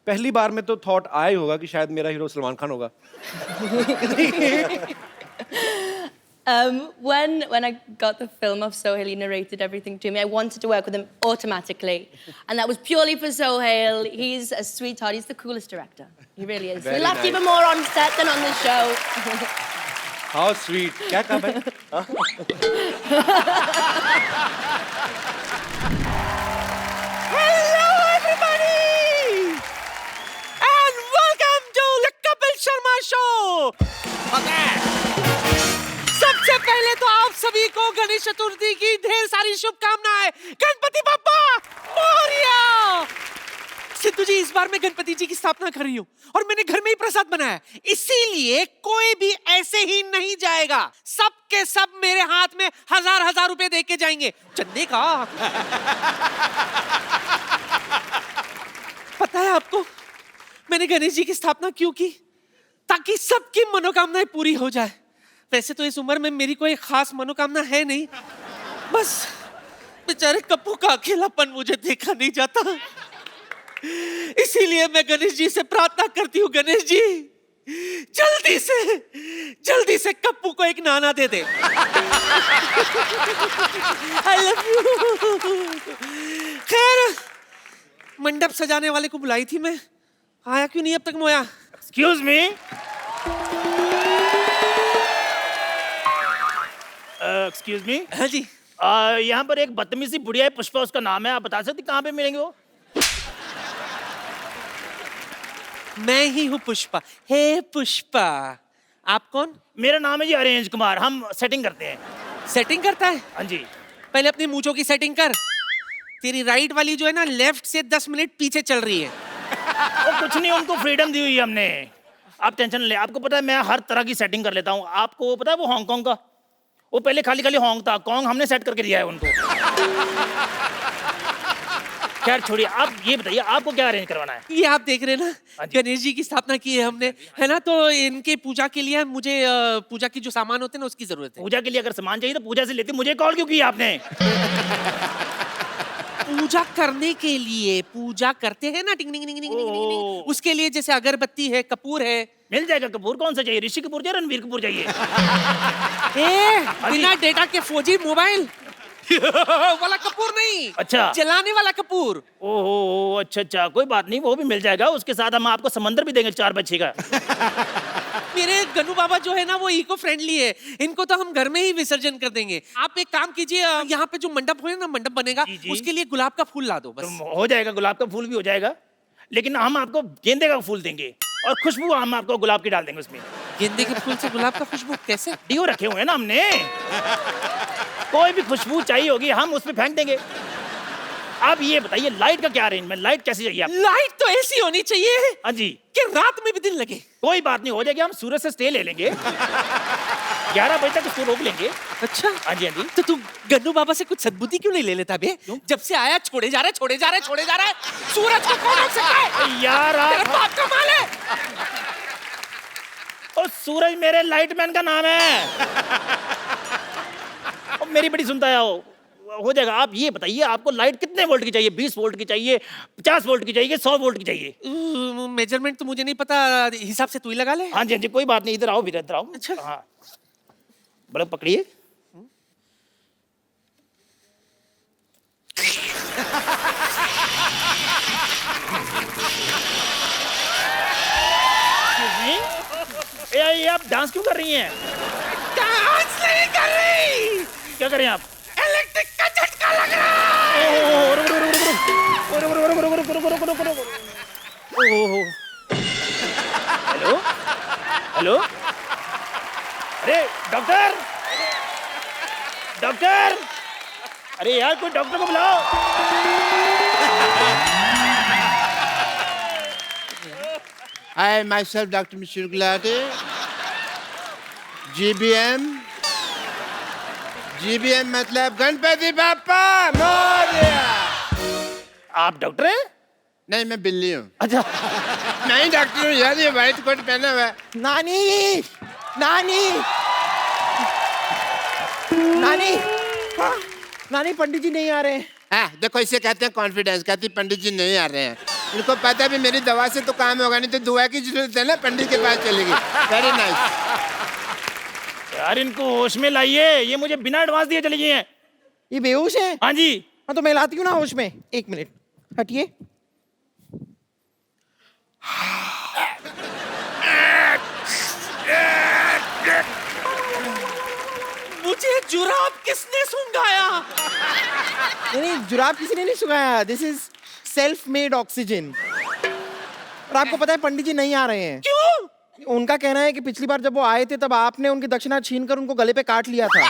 पहली बार में तो थॉट आया ही होगा कि शायद मेरा हीरो सलमान खान होगा। When I got the film of Sohail, he narrated everything to me. I wanted to work with him automatically, and that was purely for Sohail. He's a sweetheart. He's the coolest director. He really is. Very We laughed nice. even more on set than on the show. How sweet. क्या कहा भाई? Hello, everybody, and welcome to the Kapil Sharma Show. सबसे पहले तो आप सभी को गणेश चतुर्थी की ढेर सारी शुभकामनाएं। गणपति बप्पा मोरया। सिद्धू जी, इस बार मैं गणपति जी की स्थापना कर रही हूँ और मैंने घर में ही प्रसाद बनाया, इसीलिए कोई भी ऐसे ही नहीं जाएगा। सब के सब मेरे हाथ में 1000 रुपए दे के जाएंगे चंदे का। पता है आपको मैंने गणेश जी की स्थापना क्यों की? ताकि सबकी मनोकामनाएं पूरी हो जाए। वैसे तो इस उम्र में मेरी कोई खास मनोकामना है नहीं, बस बेचारे कप्पू का अकेलापन मुझे देखा नहीं जाता, इसीलिए मैं गणेश जी से प्रार्थना करती हूँ, गणेश जी जल्दी से कप्पू को एक नाना दे दे। I love you। खैर, मंडप सजाने वाले को बुलाई थी मैं, आया क्यों नहीं अब तक मोया? Excuse me? Excuse me? हाँ जी। यहाँ पर एक बदतमीज सी बुढ़िया है, पुष्पा उसका नाम है, आप बता सकते कहाँ पे मिलेंगे वो? मैं ही हूँ पुष्पा। हे पुष्पा, आप कौन? मेरा नाम है जी अरेंज कुमार, हम सेटिंग करते हैं। सेटिंग करता है? हाँ जी। पहले अपनी मूंछों की सेटिंग कर। तेरी राइट वाली जो है ना, लेफ्ट से 10 मिनट पीछे चल रही है। वो कुछ नहीं, उनको फ्रीडम दी हुई है हमने, आप टेंशन ले। आपको पता है मैं हर तरह की सेटिंग कर लेता हूँ। आपको पता है वो हांगकांग का, वो पहले खाली होंग था, कॉन्ग हमने सेट करके दिया है उनको। खैर छोड़िए, आप ये बताइए आपको क्या अरेंज करवाना है? ये आप देख रहे हैं ना, हाँ जी। गणेश जी की स्थापना की है हमने, है ना, तो इनके पूजा के लिए मुझे पूजा की जो सामान होते हैं ना उसकी जरूरत है। पूजा के लिए अगर सामान चाहिए तो पूजा से लेते, मुझे कॉल क्यों किया आपने? पूजा करने के लिए, पूजा करते हैं ना, टिंग टिंग टिंग टिंग टिंग टिंग, ओह। उसके लिए जैसे अगरबत्ती है, कपूर है। मिल जाएगा कपूर, कौन सा चाहिए? ऋषि कपूर चाहिए, रणवीर कपूर चाहिए? बिना डेटा के फौजी मोबाइल वाला कपूर नहीं, अच्छा। जलाने वाला कपूर। ओहो, अच्छा, कोई बात नहीं, वो भी मिल जाएगा। उसके साथ हम आपको समंदर भी देंगे 4 बच्चे का। मेरे गन्नू बाबा जो है ना वो इको फ्रेंडली है, इनको तो हम घर में ही विसर्जन कर देंगे। आप एक काम कीजिए, यहाँ पे जो मंडप हो ना, मंडप बनेगा, जी। उसके लिए गुलाब का फूल ला दो बस। तो हो जाएगा, गुलाब का फूल भी हो जाएगा, लेकिन हम आपको गेंदे का फूल देंगे और खुशबू हम आपको गुलाब की डाल देंगे उसमें। गेंदे के फूल से गुलाब का खुशबू कैसे? डियो रखे हुए हैं ना हमने, कोई भी खुशबू चाहिए होगी हम उसमें फेंक देंगे। आप ये बताइए लाइट का क्या अरेंजमेंट, लाइट कैसी चाहिए आप? लाइट तो ऐसी होनी चाहिए हाँ जी। कि रात में भी दिन लगे। कोई बात नहीं, हो जाएगी। हम सूरज से स्टे ले लेंगे, 11 बजे तक उसको रोक लेंगे। अच्छा, हाँ जी, हाँ जी। तो तू गन्नू बाबा से कुछ सद्बुद्धि क्यों नहीं ले लेता बे? जब से आया छोड़े जा रहा है। सूरज को कौन रोक सकता है? यार तेरे बाप का माल है। और सूरज मेरे लाइटमैन का नाम है। और मेरी बड़ी सुनता है, हो जाएगा। आप ये बताइए आपको लाइट कितने वोल्ट की चाहिए? 20 वोल्ट की चाहिए, 50 वोल्ट की चाहिए, 100 वोल्ट की चाहिए? मेजरमेंट तो मुझे नहीं पता, हिसाब से तू ही लगा ले। हाँ जी, हाँ जी, कोई बात नहीं। इधर आओ, इधर आओ। अच्छा। हाँ, बल्ब पकड़िए। ये आप डांस क्यों कर रही हैं? डांस नहीं कर रही, क्या करें आप? इलेक्ट्रिक का झटका लग रहा है। हेलो हेलो, अरे डॉक्टर, अरे यार कोई डॉक्टर को बुलाओ। I myself, Dr. Mr. Gulati, GBM मतलब गणपति बाप्पा मोरया। आप डॉक्टर हैं? नहीं, मैं बिल्ली हूँ। अच्छा, नहीं डॉक्टर हूँ यार, ये व्हाइट कोट पहना हुआ है। नानी, नानी, पंडित जी नहीं आ रहे हैं। हाँ, देखो इसे कहते हैं कॉन्फिडेंस, कहती पंडित जी नहीं आ रहे हैं। इनको पता भी मेरी दवा से तो काम होगा नहीं, तो दुआ की जरूरत है ना, पंडित के पास चलेगी। Very nice. यार इनको होश में लाइए, ये मुझे बिना एडवांस दिए चली गई हैं। ये बेहोश है? हाँ जी। हाँ तो मैं लाती हूँ ना होश में। 1 मिनट हटिए। मुझे जुराब किसने सुंघाया? नहीं, जुराब किसी ने नहीं सुखाया। This is self made oxygen. और आपको पता है पंडित जी नहीं आ रहे हैं। क्यों? उनका कहना है कि पिछली बार जब वो आए थे तब आपने उनकी दक्षिणा छीनकर उनको गले पे काट लिया था।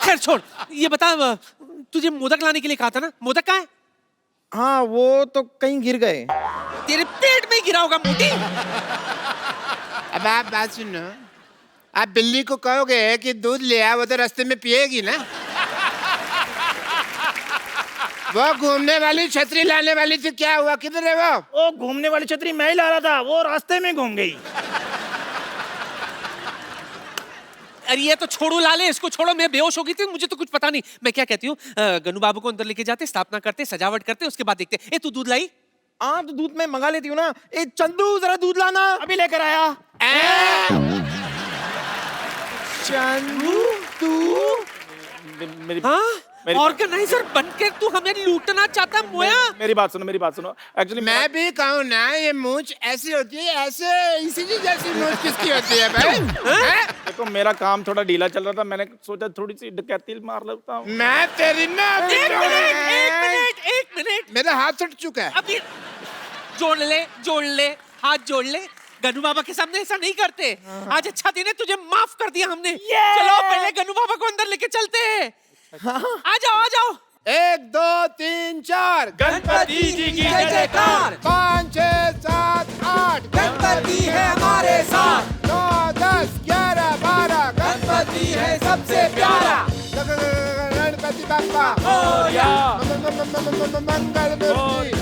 खैर छोड़, ये बता, तुझे मोदक लाने के लिए कहा था ना, मोदक कहाँ है? हाँ वो तो कहीं गिर गए। तेरे पेट में ही गिरा होगा मोटी। अब आप बात सुनो, आप बिल्ली को कहोगे कि दूध ले आ, वो तो रास्ते में पिएगी ना। वो घूमने वाली छतरी लाने वाली थी, क्या हुआ, किधर है वो? घूमने वाली छतरी मैं ही ला रहा था, वो रास्ते में घूम गई। अरे ये तो छोड़ो लाले, इसको छोड़ो। मैं बेहोश हो गई थी, मुझे तो कुछ पता नहीं। मैं क्या कहती हूँ, गन्नू बाबू को अंदर लेके जाते, स्थापना करते, सजावट करते, उसके बाद देखते। ए तू दूध लाई? हाँ तो दूध मैं मंगा लेती हूँ ना। ए चंदू जरा दूध लाना। अभी लेकर आया। चंदू तू मेरी हाँ, ऑर्गेनाइजर बनके तू हमें लूटना चाहता है मोया? मेरी बात सुनो, मेरी बात सुनो। एक्चुअली मैं भी कहूँ ना, ये मूंछ ऐसी होती है, ऐसे इसी जैसी मूंछ किसकी होती है भाई? हैं? देखो मेरा काम थोड़ा ढीला चल रहा था, मैंने सोचा थोड़ी सी डकैती मार लेता हूँ। मैं तेरी ना एक मिनट। मेरा हाथ उठ चुका है। अभी जोड़ ले, हाथ जोड़ ले। गन्नू बाबा के सामने ऐसा नहीं करते। आज अच्छा दिन है, तुझे माफ कर दिया हमने। चलो पहले गन्नू बाबा को अंदर लेके चलते हैं। आ जाओ। 1 2 3 4 गणपति जी की जय जयकार। 5 6 7 8 गणपति है हमारे साथ। 9 10 11 12 गणपति है सबसे प्यारा। गणपति बाप्पा मोरया। मंगल मूर्ति।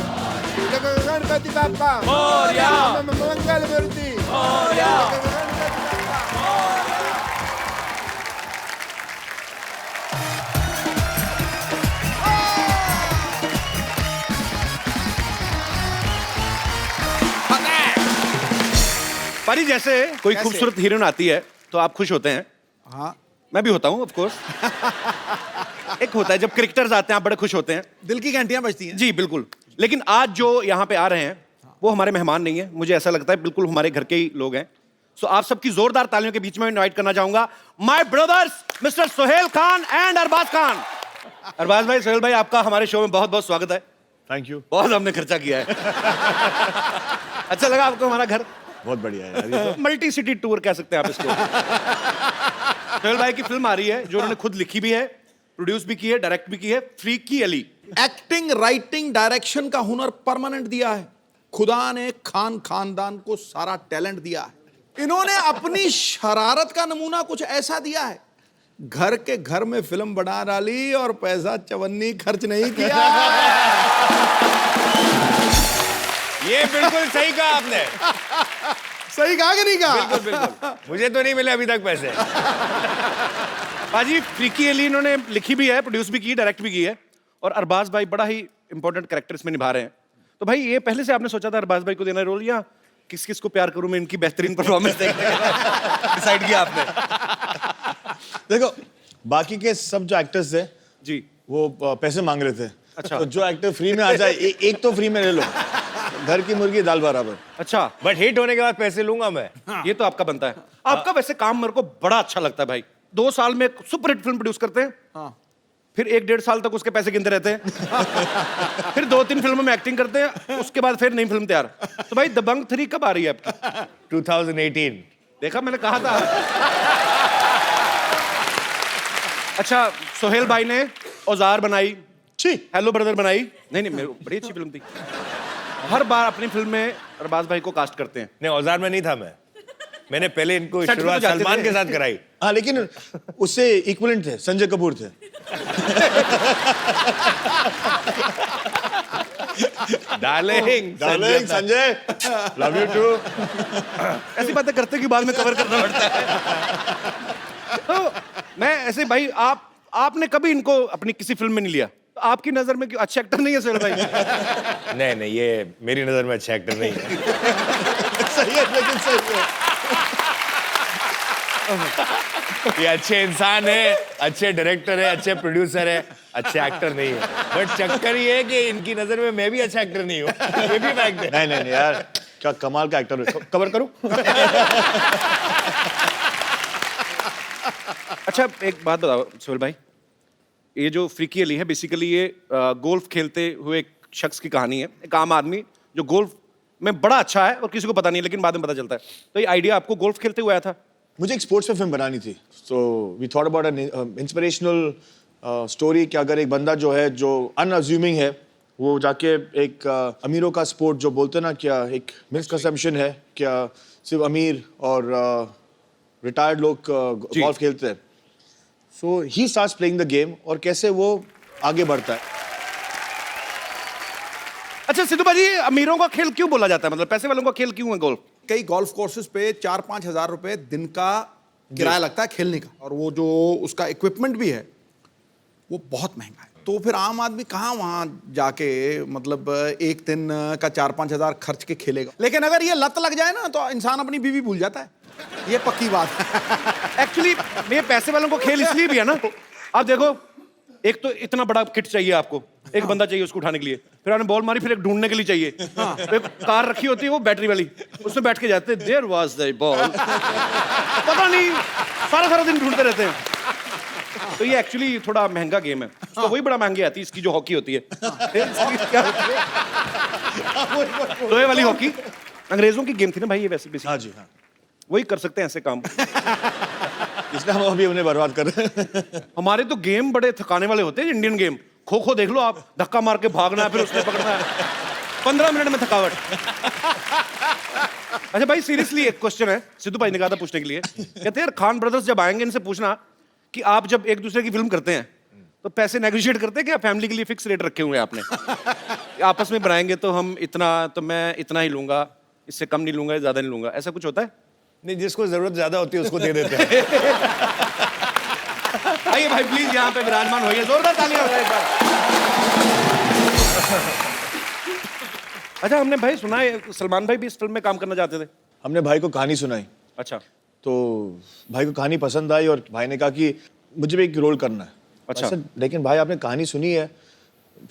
गणपति बाप्पा मोरया। मंगल मूर्ति। मोरया। पारी, जैसे कोई खूबसूरत हीरोइन आती है तो आप खुश होते हैं। हाँ, मैं भी होता हूँ ऑफ कोर्स। एक होता है जब क्रिकेटर्स आते हैं, आप बड़े खुश होते हैं। दिल की घंटियां बजती हैं। जी बिल्कुल। लेकिन आज जो यहाँ पे आ रहे हैं वो हमारे मेहमान नहीं है, मुझे ऐसा लगता है बिल्कुल हमारे घर के ही लोग हैं। सो आप सबकी जोरदार तालियों के बीच में इनवाइट करना चाहूंगा my brothers mister Sohail Khan and Arbaaz Khan. Arbaaz भाई, सोहेल भाई, आपका हमारे शो में बहुत बहुत स्वागत है। Thank you. बहुत हमने खर्चा किया है। अच्छा लगा आपको हमारा घर? बहुत बढ़िया है यार, ये तो मल्टी सिटी टूर कह सकते हैं आप इसको। सोहेल भाई की फिल्म आ रही है जो उन्होंने खुद लिखी भी है, प्रोड्यूस भी की है, डायरेक्ट भी की है, freaky Ali. Acting, writing, direction का हुनर परमानेंट दिया है। खुदा ने खान खानदान को सारा टैलेंट दिया है। इन्होंने अपनी शरारत का नमूना कुछ ऐसा दिया है, घर के घर में फिल्म बना डाली और पैसा चवन्नी खर्च नहीं किया। ये बिल्कुल सही कहा आपने। सही कहा कि नहीं कहा? बिल्कुल। मुझे तो नहीं मिले अभी तक पैसे। बाजी, फ्रीकी अली इन्होंने लिखी भी है, प्रोड्यूस भी की, डायरेक्ट भी की है, और अरबाज भाई बड़ा ही इंपॉर्टेंट कैरेक्टर इसमें निभा रहे हैं। तो भाई ये पहले से आपने सोचा था अरबाज भाई को देना रोल, या किस किस को प्यार करूं मैं इनकी बेहतरीन परफॉर्मेंस देखने डिसाइड किया आपने? देखो, बाकी के सब जो एक्टर्स थे जी, वो पैसे मांग रहे थे। अच्छा। तो जो एक्टर फ्री में आ जाए, एक तो फ्री में ले लो। घर की मुर्गी दाल बराबर। अच्छा। बट हिट होने के बाद पैसे लूंगा मैं। ये तो आपका बनता है। आपका वैसे काम मेरे को बड़ा अच्छा लगता है भाई। 2 साल में सुपरहिट फिल्म प्रोड्यूस करते हैं, फिर 1-1.5 साल तक उसके पैसे गिनते रहते हैं, फिर 2-3 फिल्मों में एक्टिंग करते हैं, उसके बाद फिर नई फिल्म तैयार। तो भाई दबंग 3 कब आ रही है आपकी? 2018। देखा, मैंने कहा था। अच्छा, सोहेल भाई ने औजार बनाई, हेलो ब्रदर बनाई। नहीं मेरे बड़ी अच्छी फिल्म थी। हर बार अपनी फिल्म में अरबाज भाई को कास्ट करते हैं। नहीं, औजार में नहीं था मैंने पहले इनको सेट पे तो शुरुआत जाते सलमान थे। के साथ कराई। हाँ, लेकिन उससे इक्विवेलेंट थे, संजय कपूर थे। Darling Sanjay, love you too. ऐसी बातें करते कि बाद में कवर करना पड़ता है। तो मैं ऐसे भाई, आपने कभी इनको अपनी किसी फिल्म में नहीं लिया? तो आपकी नजर में क्यों अच्छे एक्टर नहीं है सोहेल भाई? नहीं नहीं, ये मेरी नजर में अच्छा एक्टर नहीं है। सही है लेकिन सही है। ये अच्छे इंसान है, अच्छे डायरेक्टर है, अच्छे प्रोड्यूसर है, अच्छे एक्टर नहीं है। बट चक्कर ये है कि इनकी नजर में मैं भी अच्छा एक्टर नहीं हूँ। ये भी फैक्ट है। नहीं नहीं नहीं यार, क्या कमाल का एक्टर है। कवर करूं? अच्छा एक बात बताओ सोहेल भाई, ये जो फ्रीकी अली है बेसिकली ये गोल्फ खेलते हुए एक शख्स की कहानी है। एक आम आदमी जो गोल्फ में बड़ा अच्छा है और किसी को पता नहीं, लेकिन बाद में पता चलता है। तो ये आइडिया आपको गोल्फ खेलते हुए आया था? मुझे एक स्पोर्ट्स पे फिल्म बनानी थी, so we thought about an inspirational story कि अगर एक बंदा जो है जो अनअज्यूमिंग है वो जाके एक अमीरों का स्पोर्ट जो बोलते हैं ना, क्या एक मिसकंसेप्शन है क्या सिर्फ अमीर और रिटायर्ड लोग गोल्फ खेलते हैं। So he starts playing the game और कैसे वो आगे बढ़ता है। अच्छा सिद्धू भाजी, अमीरों का खेल क्यों बोला जाता है? मतलब पैसे वालों का खेल क्यों है गोल्फ? कई गोल्फ कोर्सेज पे 4-5 हजार रुपए दिन का किराया लगता है खेलने का, और वो जो उसका इक्विपमेंट भी है वो बहुत महंगा है। तो फिर आम आदमी कहाँ वहां जाके मतलब एक दिन का 4-5 हजार खर्च के खेलेगा। लेकिन अगर ये लत लग जाए ना तो इंसान अपनी बीवी भूल जाता है, ये पक्की बात है। एक्चुअली ये पैसे वालों को खेल इसलिए भी है ना, आप देखो एक तो इतना बड़ा किट चाहिए आपको, एक बंदा चाहिए उसको उठाने के लिए, फिर आपने बॉल मारी, फिर एक ढूंढने के लिए चाहिए। तो एक कार रखी होती है वो बैटरी वाली, उसमें बैठ के जाते हैं, देयर वाज द बॉल, पता नहीं सारा दिन ढूंढते रहते हैं। तो ये एक्चुअली थोड़ा महंगा गेम है। तो वही बड़ा महंगी आती है इसकी जो हॉकी होती है। क्या होती है? लोहे वाली हॉकी अंग्रेजों की गेम थी ना भाई ये, वैसे भी हाँ जी हाँ, वही कर सकते हैं ऐसे काम। इसलिए हम अभी उन्हें बर्बाद कर रहे हैं। हमारे तो गेम बड़े थकाने वाले होते हैं इंडियन गेम। खो खो देख लो आप, धक्का मार के भागना है फिर उसने पकड़ना है, 15 मिनट में थकावट। अच्छा भाई सीरियसली एक क्वेश्चन है, सिद्धू भाई ने कहा था पूछने के लिए, कहते हैं यार खान ब्रदर्स जब आएंगे इनसे पूछना कि आप जब एक दूसरे की फिल्म करते हैं तो पैसे नेगोशिएट करते हैं क्या? फैमिली के लिए फिक्स रेट रखे हुए हैं आपने? आपस में बनाएंगे तो हम इतना, तो मैं इतना ही लूंगा, इससे कम नहीं लूंगा, ज्यादा नहीं लूंगा, ऐसा कुछ होता है? नहीं, जिसको जरूरत ज्यादा होती है उसको दे देते हैं। आइए भाई प्लीज यहाँ पे विराजमान होइए, जोरदार तालियां हो जाए एक बार। अच्छा हमने भाई सुना है सलमान भाई भी इस फिल्म में काम करना चाहते थे? हमने भाई को कहानी सुनाई, अच्छा तो भाई को कहानी पसंद आई और भाई ने कहा कि मुझे भी एक रोल करना है। अच्छा। लेकिन भाई आपने कहानी सुनी है,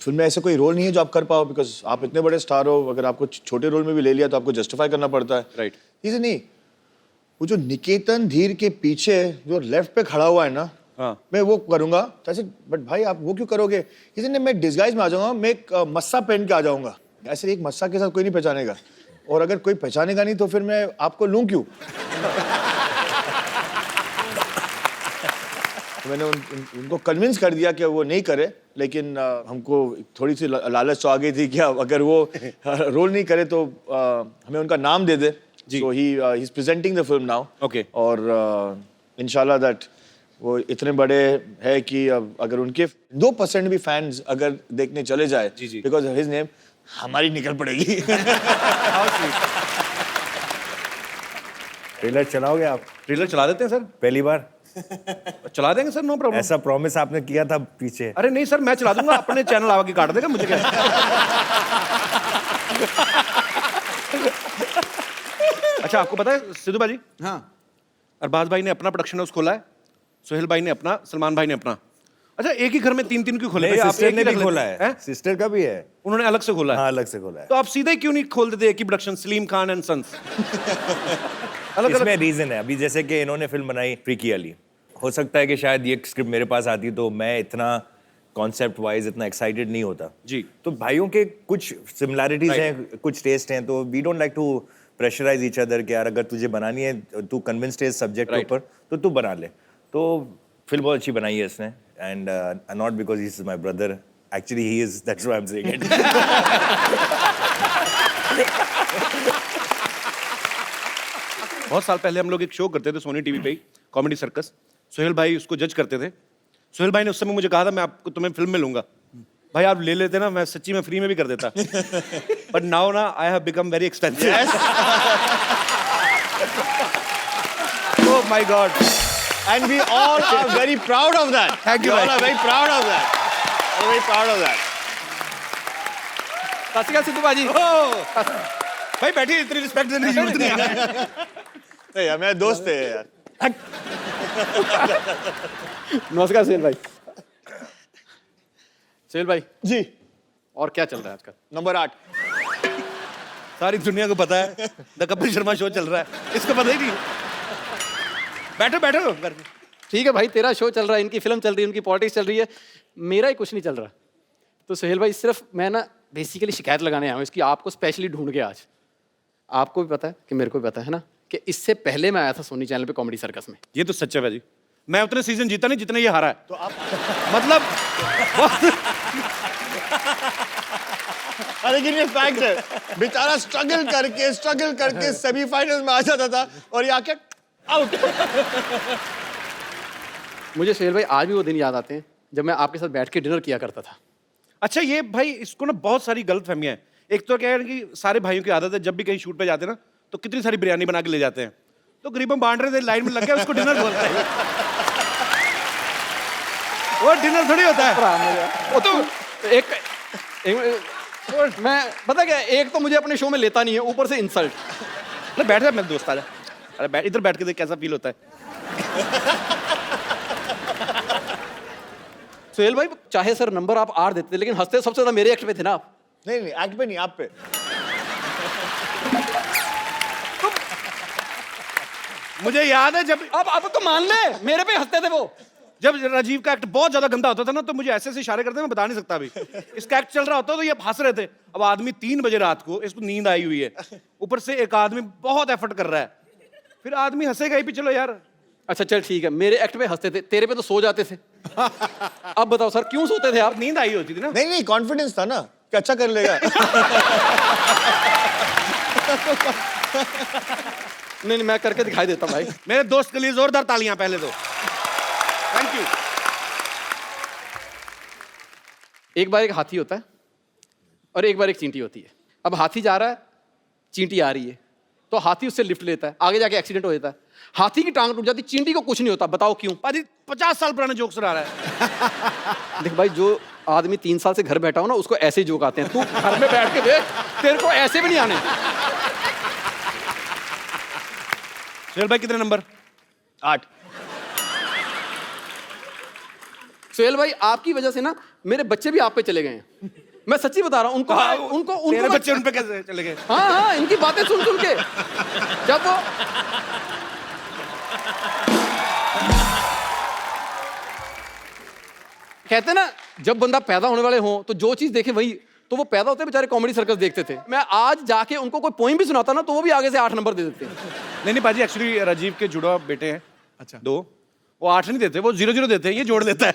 फिल्म में ऐसे कोई रोल नहीं है जो आप कर पाओ, बिकॉज आप इतने बड़े स्टार हो, अगर आपको छोटे रोल में भी ले लिया तो आपको जस्टिफाई करना पड़ता है। राइट। इसे नहीं, वो जो निकेतन धीर के पीछे जो लेफ्ट पे खड़ा हुआ है ना, हाँ। मैं वो करूंगा। तो ऐसे बट भाई आप वो क्यों करोगे? इसे नहीं, मैं डिस्गाइज में आ जाऊंगा, मैं एक मस्सा पहन के आ जाऊंगा। ऐसे एक मस्सा के साथ कोई नहीं पहचानेगा, और अगर कोई पहचानेगा नहीं तो फिर मैं आपको लूं क्यों? तो मैंने उनको कन्विंस कर दिया कि वो नहीं करे, लेकिन हमको थोड़ी सी लालच तो आ गई थी कि अगर वो रोल नहीं करे तो हमें उनका नाम दे दे। So he is presenting the film now. Okay. और इंशाल्लाह दैट वो इतने बड़े है कि अगर उनके 2% भी फैंस अगर देखने चले जाए बिकॉज ऑफ हिज नेम, हमारी निकल पड़ेगी। ट्रेलर चलाओगे आप? ट्रेलर चला देते हैं सर, पहली बार चला देंगे सर, नो प्रॉब्लम। ऐसा प्रॉमिस आपने किया था पीछे। अरे नहीं सर मैं चला दूंगा, अपने चैनल आगे काट देगा, मुझे क्या। अच्छा आपको पता है सिद्धू भाजी, हाँ अरबाज भाई ने अपना प्रोडक्शन हाउस खोला है, सोहेल भाई ने अपना, सलमान भाई ने अपना। अच्छा एक ही घर में 3-3 क्यों खोले? आप सिस्टर एक ने ही भी रख लेते खोला हैं? है, सिस्टर का भी है, उन्होंने अलग से खोला है। हाँ अलग से खोला है। तो आप सीधे क्यों नहीं खोल देते एक ही production, Salim Khan and sons? अलग इसमें अलग। रीजन है, अभी जैसे कि इन्होंने फिल्म बनाई फ्रीकी अली, हो सकता है कि शायद ये स्क्रिप्ट मेरे पास आती तो मैं इतना कॉन्सेप्ट वाइज इतना एक्साइटेड नहीं होता जी। तो भाइयों के कुछ सिमिलैरिटीज हैं, कुछ टेस्ट हैं, तो we don't like to pressurise each other कि यार अगर तुझे बनानी है, तू कन्विंस्ड है इस सब्जेक्ट के ऊपर तो तू बना ले। तो फिल्म बहुत अच्छी बनाई है इसने, and not because he is my brother, actually he is, that's why I am saying it. बहुत साल पहले हम लोग एक शो करते थे सोनी टीवी पे ही, कॉमेडी सर्कस। सोहेल भाई उसको जज करते थे। सोहेल भाई ने उस समय मुझे कहा था मैं आपको तुम्हें फिल्म में लूंगा, भाई आप ले लेते ना, मैं सच्ची में फ्री में भी कर देता। बट नाउ ना I have become very expensive. Oh my God, And we all are very proud of that. Thank you, We all bhai. are very proud of that. I'm very proud of that. सत श्री अकाल सिद्धू बाजी। भाई बैठिए, इतनी respect देने की जरूरत नहीं है। नहीं यार, मेरे दोस्त है यार। नमस्कार सुहेल भाई। सुहेल भाई जी। और क्या चल रहा है आजकल? नंबर 8। सारी दुनिया को पता है द कपिल शर्मा शो चल रहा है, इसको पता ही नहीं। बैठो बैठो करके। ठीक है भाई, तेरा शो चल रहा है, इनकी फिल्म चल रही है, उनकी पॉलिटिक्स चल रही है, मेरा ही कुछ नहीं चल रहा। तो सुहेल भाई सिर्फ मैं ना बेसिकली शिकायत लगाने आया हूँ इसकी, आपको स्पेशली ढूंढ के आज। आपको भी पता है कि मेरे को भी पता है ना कि इससे पहले मैं आया था सोनी चैनल पे कॉमेडी सर्कस में। ये तो सच है भाई, मैं उतने सीजन जीता नहीं जितने ये हारा है। तो आप मतलब लेकिन ये फैक्ट है, बेचारा स्ट्रगल करके सेमीफाइनल में आ जाता था और ये आके आउट। मुझे सुहेल भाई आज भी वो दिन याद आते हैं जब मैं आपके साथ बैठ के डिनर किया करता था। अच्छा ये भाई, इसको ना बहुत सारी गलत फहमियाँ हैं। एक तो क्या है कि सारे भाइयों की आदत है, जब भी कहीं शूट पे जाते हैं ना तो कितनी सारी बिरयानी बना के ले जाते हैं, तो गरीबों बांट रहे थे, लाइन में लग गया, उसको डिनर बोलते हैं। वो डिनर थोड़ी होता है। वो तो एक मैं पता क्या, एक तो मुझे अपने शो में लेता नहीं है, ऊपर से इंसल्ट। अरे बैठ जा, मेरे दोस्त आ जा। अरे बैठ, इधर बैठ के देख कैसा फील होता है। सुहेल भाई चाहे सर नंबर आप 8 देते थे, लेकिन हंसते सबसे ज्यादा मेरे एक्ट पे थे ना आप। नहीं एक्ट पे नहीं, आप पे। मुझे याद है जब अब तो मान ले, मेरे पे हंसते थे वो। जब राजीव का एक्ट बहुत ज्यादा गंदा होता था ना, तो मुझे ऐसे ऐसे इशारे करते, मैं बता नहीं सकता अभी। इसका एक्ट चल रहा होता तो ये हंस रहे थे। अब आदमी 3 बजे रात को, इसको नींद आई हुई है, ऊपर से एक आदमी बहुत एफर्ट कर रहा है, फिर आदमी हंसेगा ही भी। चलो यार, अच्छा चल ठीक है, मेरे एक्ट पे हंसते थे, तेरे पे तो सो जाते थे। अब बताओ सर क्यों सोते थे आप? नींद आई होती थी ना। नहीं कॉन्फिडेंस था ना कि अच्छा कर लेगा। नहीं मैं करके दिखाई देता भाई। मेरे दोस्त के लिए जोरदार तालियां पहले तो। Thank you. एक बार एक हाथी होता है और एक बार एक चींटी होती है। अब हाथी जा रहा है, चींटी आ रही है, तो हाथी उससे लिफ्ट लेता है, आगे जाके एक्सीडेंट हो जाता है, हाथी की टांग टूट जाती, चींटी को कुछ नहीं होता। बताओ क्यों? 50 साल पुराने जोक सुना रहा है। देख भाई, जो आदमी 3 साल से घर बैठा हो ना, उसको ऐसे ही जोक आते हैं। तू घर में बैठ के देख, तेरे को ऐसे भी नहीं आने। सुहेल भाई कितने नंबर? 8। सुहेल भाई आपकी वजह से ना मेरे बच्चे भी आप पे चले गए हैं। मैं सच्ची बता रहा हूँ। उनको तेरे बच्चे उन पे कैसे चले गए? हाँ इनकी बातें सुन सुन के। जब वो कहते ना, जब बंदा पैदा होने वाले हो तो जो चीज देखे वही, तो वो पैदा होते बेचारे कॉमेडी सर्कस देखते थे। मैं आज जाके उनको कोई पोइम भी सुनाता ना, तो वो भी आगे से 8 नंबर दे देते हैं। नहीं पाजी, एक्चुअली राजीव के जुड़वा बेटे हैं। अच्छा 2, वो 8 नहीं देते, वो 0-0 देते हैं, ये जोड़ देता है।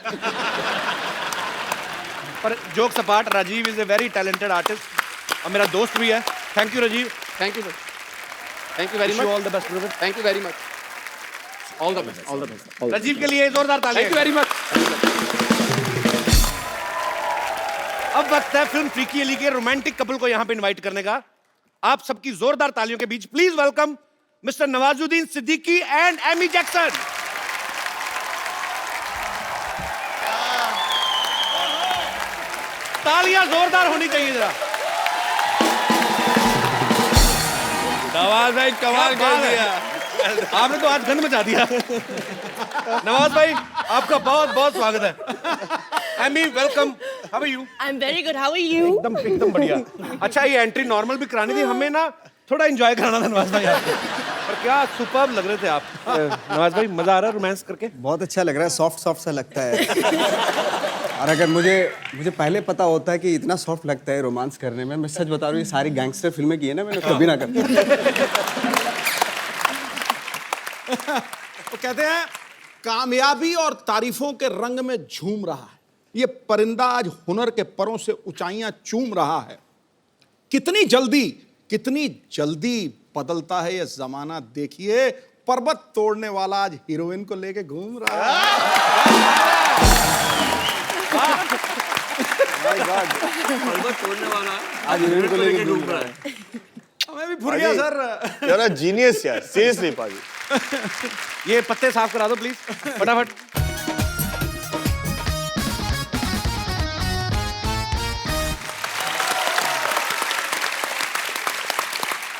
पर jokes apart, Rajiv is a very talented artist और मेरा दोस्त भी है। Thank you Rajiv. Thank you sir, thank you very much. All the best brother. Thank you very much. All the best, all the best. Rajiv के लिए जोरदार तालियां। Thank you very much. अब वक्त है फिल्म फ्रीकी अली के रोमांटिक कपल को यहाँ पे इनवाइट करने का। आप सबकी जोरदार तालियों के बीच please welcome mister Nawazuddin Siddiqui and Amy Jackson. तालियां जोरदार होनी चाहिए जरा। नवाज भाई कमाल कर दिया, आपने तो आज गन मचा दिया। नवाज भाई आपका बहुत बहुत स्वागत है। Amy welcome, how are you? I'm very good. How are you? एकदम बढ़िया। अच्छा ये एंट्री नॉर्मल भी करानी थी हमें ना, थोड़ा एंजॉय कराना था नवाज भाई आपको। पर क्या सुपर्ब लग रहे थे आप। नवाज भाई मजा आ रहा है रोमांस करके? बहुत अच्छा लग रहा है, सॉफ्ट सॉफ्ट सा लगता है। और अगर मुझे पहले पता होता है कि इतना सॉफ्ट लगता है रोमांस करने में, मैं सच बता रहा हूँ, ये सारी गैंगस्टर फिल्में की है ना मैंने, कभी ना करता। तो कहते हैं कामयाबी और तारीफों के रंग में झूम रहा है ये परिंदा, आज हुनर के परों से ऊंचाइयां चूम रहा है। कितनी जल्दी बदलता है ये जमाना, देखिए पर्वत तोड़ने वाला आज हीरोइन को लेके घूम रहा है। पर्वत तोड़ने वाला आज हीरोइन को लेके घूम रहा है। मैं भी भूल गया सर। यार जीनियस यार, सीरियसली पाजी। ये पत्ते साफ करा दो प्लीज फटाफट।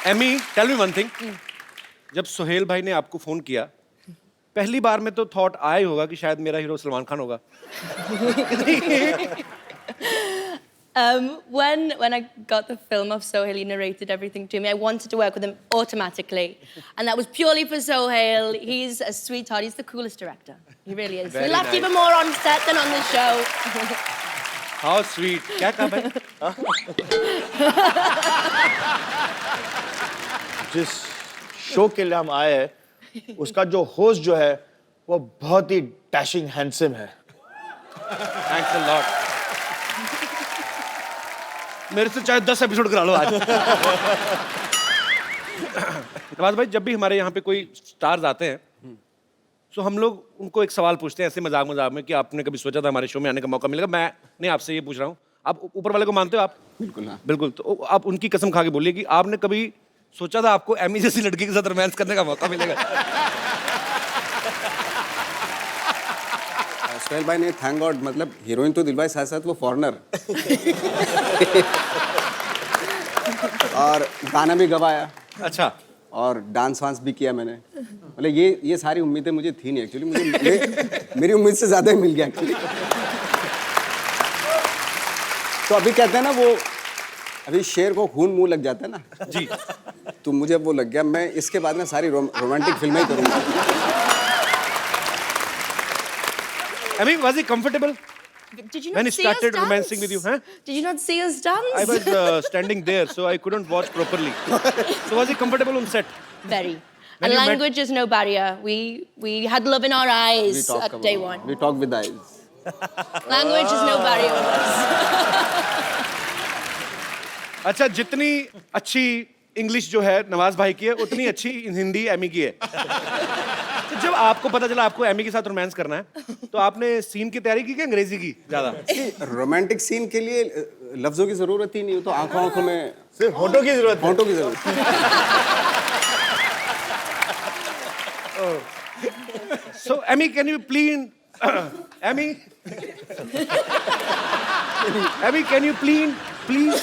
Amy tell me one thing, जब सोहेल भाई ने आपको फोन किया, पहली बार में तो थॉट आया ही होगा कि शायद मेरा हीरो सलमान खान होगा. When I got the film of Sohail, he narrated everything to me. I wanted to work with him automatically, and that was purely for Sohail. He's a sweetheart. He's the coolest director. He really is. We laughed even more on set than on the show. How sweet. क्या कहा भाई? जिस show के लिए हम आए हैं उसका जो होस्ट जो है वो बहुत ही डैशिंग हैंडसम है. Thanks a lot. मेरे से चाहे 10 एपिसोड करा लो आज. नवाज भाई, जब भी हमारे यहाँ पे कोई स्टार्स आते हैं तो हम लोग उनको एक सवाल पूछते हैं ऐसे मजाक मजाक में कि आपने कभी सोचा था हमारे शो में आने का मौका मिलेगा. मैं नहीं आपसे ये पूछ रहा हूँ, आप ऊपर वाले को मानते हो? आप बिल्कुल. हाँ. बिल्कुल. तो आप उनकी कसम खा के बोलिए कि आपने कभी सोचा था आपको एमी जैसी लड़की के साथ रोमांस करने का मौका मिलेगा? सोहेल भाई ने थैंक गॉड, मतलब हीरोइन तो दिलवाई, साथ साथ वो फॉरेनर. और गाना भी गवाया. अच्छा. और डांस वांस भी किया मैंने. मतलब ये सारी उम्मीदें मुझे थी नहीं एक्चुअली. मुझे मेरी उम्मीद से ज़्यादा ही मिल गया एक्चुअली. तो अभी कहते हैं ना वो, अभी शेर को खून मुंह लग जाता है ना जी. तो मुझे वो लग गया. मैं इसके बाद में सारी रोमांटिक फिल्में ही करूँगा. I mean, was he comfortable Did you not when he see us started dance? romancing with you? Huh? Did you not see us dance? I was standing there, so I couldn't watch properly. So was he comfortable on set? Very. When And you met- language is no barrier. We had love in our eyes at day one. We talk with eyes. Language is no barrier with us. अच्छा, जितनी अच्छी English जो है नवाज भाई की है, उतनी अच्छी हिंदी एमी की है. तो जब आपको पता चला आपको एमी के साथ रोमांस करना है, तो आपने सीन की तैयारी की कि अंग्रेजी की ज्यादा? रोमांटिक सीन के लिए लफ्जों की जरूरत ही नहीं. तो आंखों आंखों में सिर्फ होठों की जरूरत है. फोटो की जरूरत. So Emmy, can you please, Emmy, Emmy, can you please?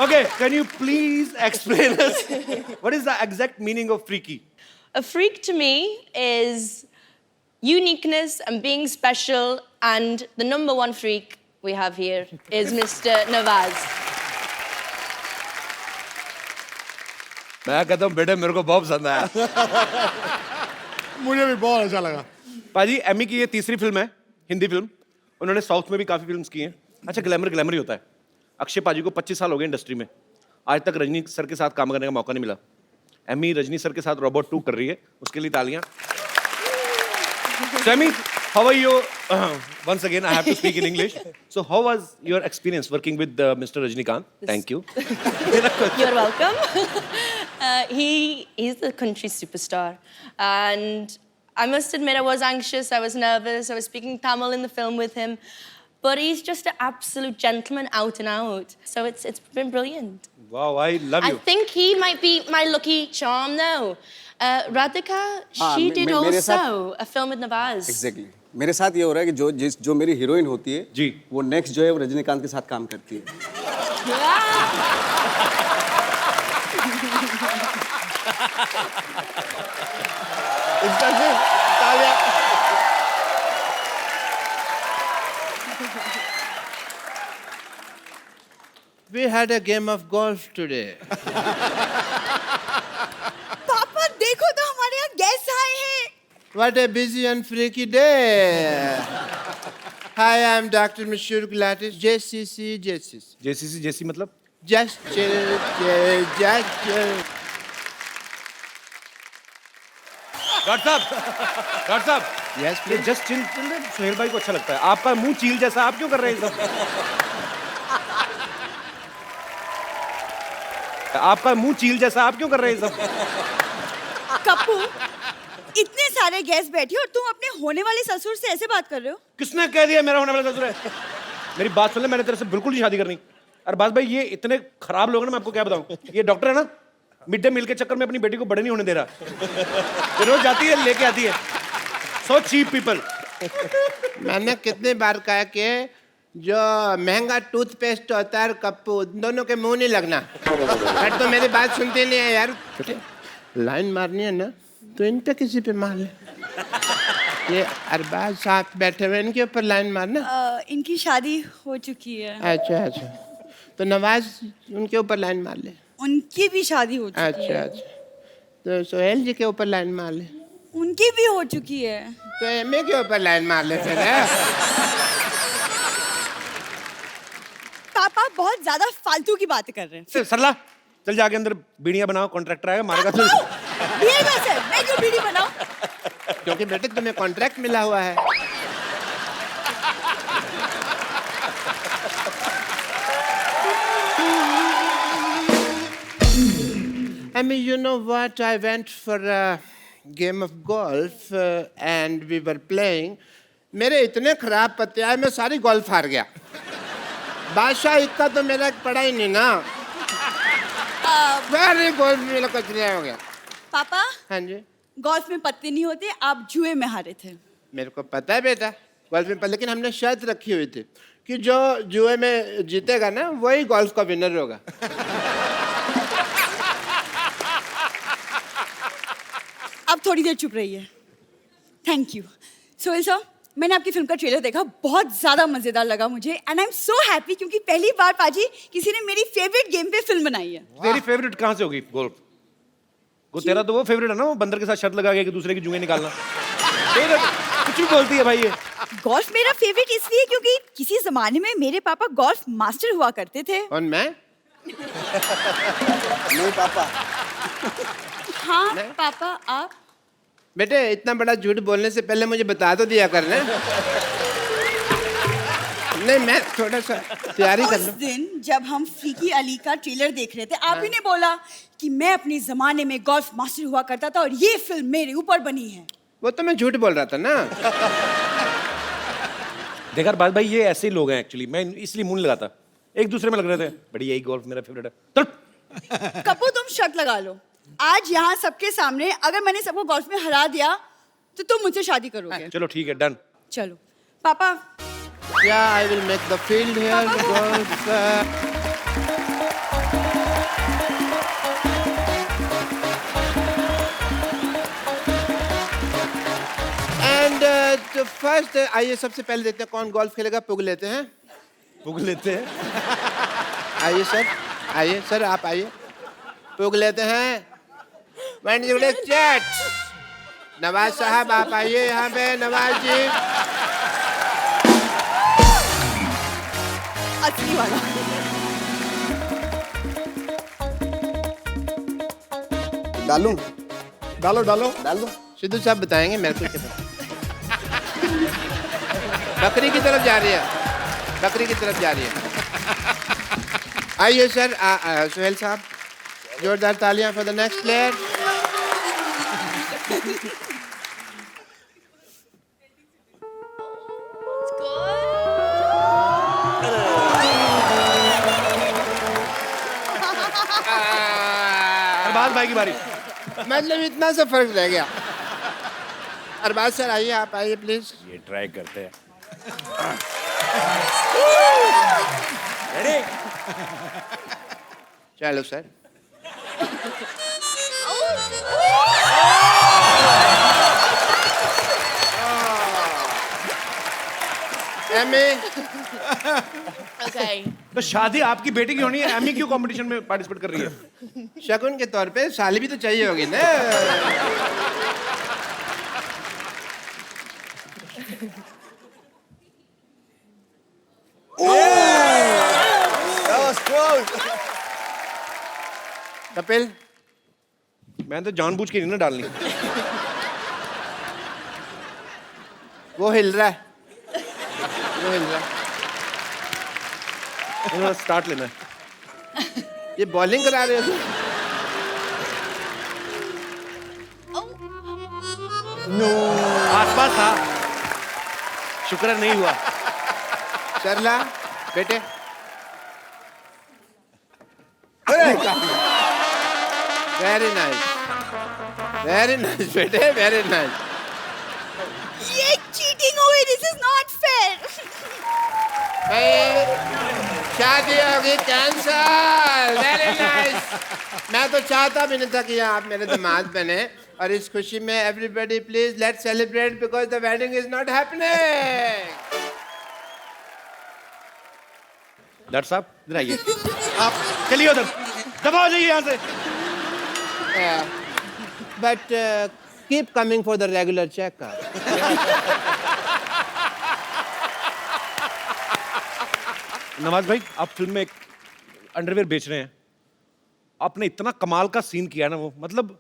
Okay, can you please explain us what is the exact meaning of freaky? A freak to me is uniqueness and being special, and the number one freak we have here is Mr. Nawaz. मैं कहता हूँ बेटे मेरे को बहुत पसंद आया. मुझे भी बहुत अच्छा लगा. पाजी, एमी की ये तीसरी फिल्म है, हिंदी फिल्म. उन्होंने साउथ में भी काफी फिल्म्स की हैं. अच्छा, ग्लैमर ही होता है. अक्षय पाजी को 25 साल हो गए इंडस्ट्री में, आज तक रजनी सर के साथ काम करने का मौका नहीं मिला. एमी रजनी सर के साथ रोबोट 2 कर रही है, उसके लिए तालियां. So, Emmy, how are you? Once again, I have to speak in English. So, how was your experience working with Mr. Rajnikant? Thank you. You're welcome. He's the country superstar, and I must admit I was anxious, I was nervous, I was speaking Tamil in the film with him, but he's just an absolute gentleman out and out. So it's been brilliant. Wow, I love I you. think he might be my lucky charm though. Radhika, she did मेरे साथ- also a film with Nawaz. Exactly. मेरे साथ ये हो रहा है कि जो मेरी हीरोइन होती है जी, वो नेक्स्ट जो है वो रजनीकांत के साथ काम करती है. इसका सिर्फ तालियां. We had a game of golf today. पापा देखो तो हमारे यहाँ गेस्ट आए हैं. What a busy and freaky day. Hi, I'm Dr. Mashur Gulatis, JCC. JCC जैसी मतलब? Just chill, just chill. Doctor साहब, Yes, ये जस्ट चिल सोहेल भाई को अच्छा लगता है. आपका मुंह चील जैसा, आप क्यों कर रहे हैं ये सब? आपका मुंह चील जैसा, आप क्यों कर रहे हैं ये सब? कप्पू, इतने सारे गेस्ट बैठे और तुम अपने होने वाले ससुर से ऐसे बात कर रहे हो? किसने कह दिया मेरा होने वाला ससुर है? मेरी बात सुन ले, मैंने तेरे से बिल्कुल नहीं शादी करनी. अरबाज भाई, ये इतने खराब लोग हैं ना, मैं आपको क्या बताऊं. ये डॉक्टर है ना, मिड डे मील के चक्कर में अपनी बेटी को बड़े नहीं होने दे रहा. रोज जाती है, लेके आती है. So cheap people. मैंने कितने बार कहा कि जो महंगा टूथपेस्ट होता है कप्पू, दोनों के मुंह नहीं लगना। बट तो मेरी बात सुनते नहीं है यार। लाइन मारनी है ना तो इनका किसी पे मार ले। ये अरबाज साहब बैठे हुए, इनके ऊपर लाइन मारना। इनकी शादी हो चुकी है। अच्छा अच्छा, तो नवाज उनके ऊपर लाइन मार ले। उनकी भी शादी हो चुकी अच्छा है। अच्छा, तो सोहेल जी के ऊपर लाइन मार ले। उनकी भी हो चुकी है। तो एमए के ऊपर लाइन मार ले फिर। पापा बहुत ज्यादा फालतू की बातें कर रहे हैं। सरला चल जाके अंदर बीड़ियां बनाओ, कॉन्ट्रैक्टर आएगा मारेगा तो। बीड़ी कैसे? मैं क्यों बीड़ी बनाऊं? क्योंकि बेटे तुम्हें कॉन्ट्रैक्ट मिला हुआ है। I mean, you know what? I went for a game of golf and we were playing. मेरे इतने खराब पत्ते आए, मैं सारी गोल्फ हार गया। बादशाह इक्का तो मेरा पड़ा ही नहीं ना। सारी गोल्फ मेरा कचरा हो गया। पापा हाँ जी, गोल्फ में पत्ते नहीं होते, आप जुए में हारे थे। मेरे को पता है बेटा गोल्फ में, लेकिन हमने शर्त रखी हुई थी कि जो जुए में जीतेगा ना वही गोल्फ का विनर होगा। अब थोड़ी देर चुप रहिए। Thank you. सोहेल सर, मैंने आपकी फिल्म का ट्रेलर देखा, बहुत ज्यादा मजेदार लगा मुझे and I am so happy क्योंकि पहली बार पाजी किसी ने मेरी फेवरेट गेम पे फिल्म बनाई है। तेरी फेवरेट कहाँ से होगी गोल्फ? वो तेरा तो वो फेवरेट है ना, वो बंदर के साथ शर्त लगा के एक दूसरे की जुएं निकालना। कुछ भी बोलती है भाई ये। गोल्फ मेरा फेवरेट इसलिए क्योंकि किसी जमाने में मेरे पापा गोल्फ मास्टर हुआ करते थे। और मैं? नहीं पापा। हाँ पापा आप? बेटे इतना बड़ा झूठ बोलने से पहले मुझे बता तो दिया करना। नहीं मैं थोड़ा सा तैयारी कर उस लूं। दिन जब हम फ्रीकी अली का ट्रेलर देख रहे थे, आप ही ने बोला कि मैं अपने जमाने में गोल्फ मास्टर हुआ करता था और ये फिल्म मेरे ऊपर बनी है। वो तो मैं झूठ बोल रहा था ना। देखा बात भाई, ये ऐसे ही लोग हैं एक्चुअली। मैं इसलिए मुंह नहीं लगाता, एक दूसरे में लग रहे थे बड़ी यही गोल्फ मेरा फेवरेट है। चल कपूर तुम शर्त लगा लो, आज यहाँ सबके सामने अगर मैंने सबको गोल्फ में हरा दिया तो तुम मुझसे शादी करोगे। चलो ठीक है, डन। चलो पापा। Yeah, I will make the field here. Golf. And तो first आइए सबसे पहले देखते हैं कौन गोल्फ खेलेगा। पुग लेते हैं। पुग लेते हैं। आइए सर, आइए सर, आप आइए। पुग लेते हैं। वन जुड़े चैट। नवाज साहब आप आइए यहाँ पे। नवाज जी असली वाला। डालूं? डालो डालो डाल दो। सिद्धू साहब बताएंगे मेरे को क्या पता। बकरी की तरफ जा रही है, बकरी की तरफ जा रही है। आइए सर, सोहेल साहब, जोरदार तालियां for the next player. Arbaaz भाई की बारी। मतलब इतना सा फर्क रह गया। अरबाज सर आइए, आप आइए प्लीज। ये ट्राई करते हैं। चलो सर। Amy, Okay. तो शादी आपकी बेटी की होनी है, एमी क्यों कंपटीशन में पार्टिसिपेट कर रही है? शगुन के तौर पे साली भी तो चाहिए होगी ना। कपिल, मैं तो जानबूझ के नहीं ना डालनी। वो हिल रहा है, वो हिल रहा है। स्टार्ट लेना है। ये बॉलिंग करा रहे हो? आसपास था, शुक्र नहीं हुआ। सरला बेटे, वेरी नाइस, वेरी नाइस बेटे, वेरी नाइस। ये चीटिंग हुई, दिस इज नॉट फेयर। भाई शादी होगी कैंसल। Very nice. मैं तो चाहता भी नहीं था कि आप मेरे दामाद बने, और इस खुशी में everybody please let's celebrate because the wedding is not happening. Doctor साहब इधर आइए। आप चलिए उधर, दबा हो जाइए यहाँ से। But keep coming for the regular checkup. Nawaz भाई, आप फिल्म में एक अंडरवेयर बेच रहे हैं। आपने इतना कमाल का सीन किया ना, वो मतलब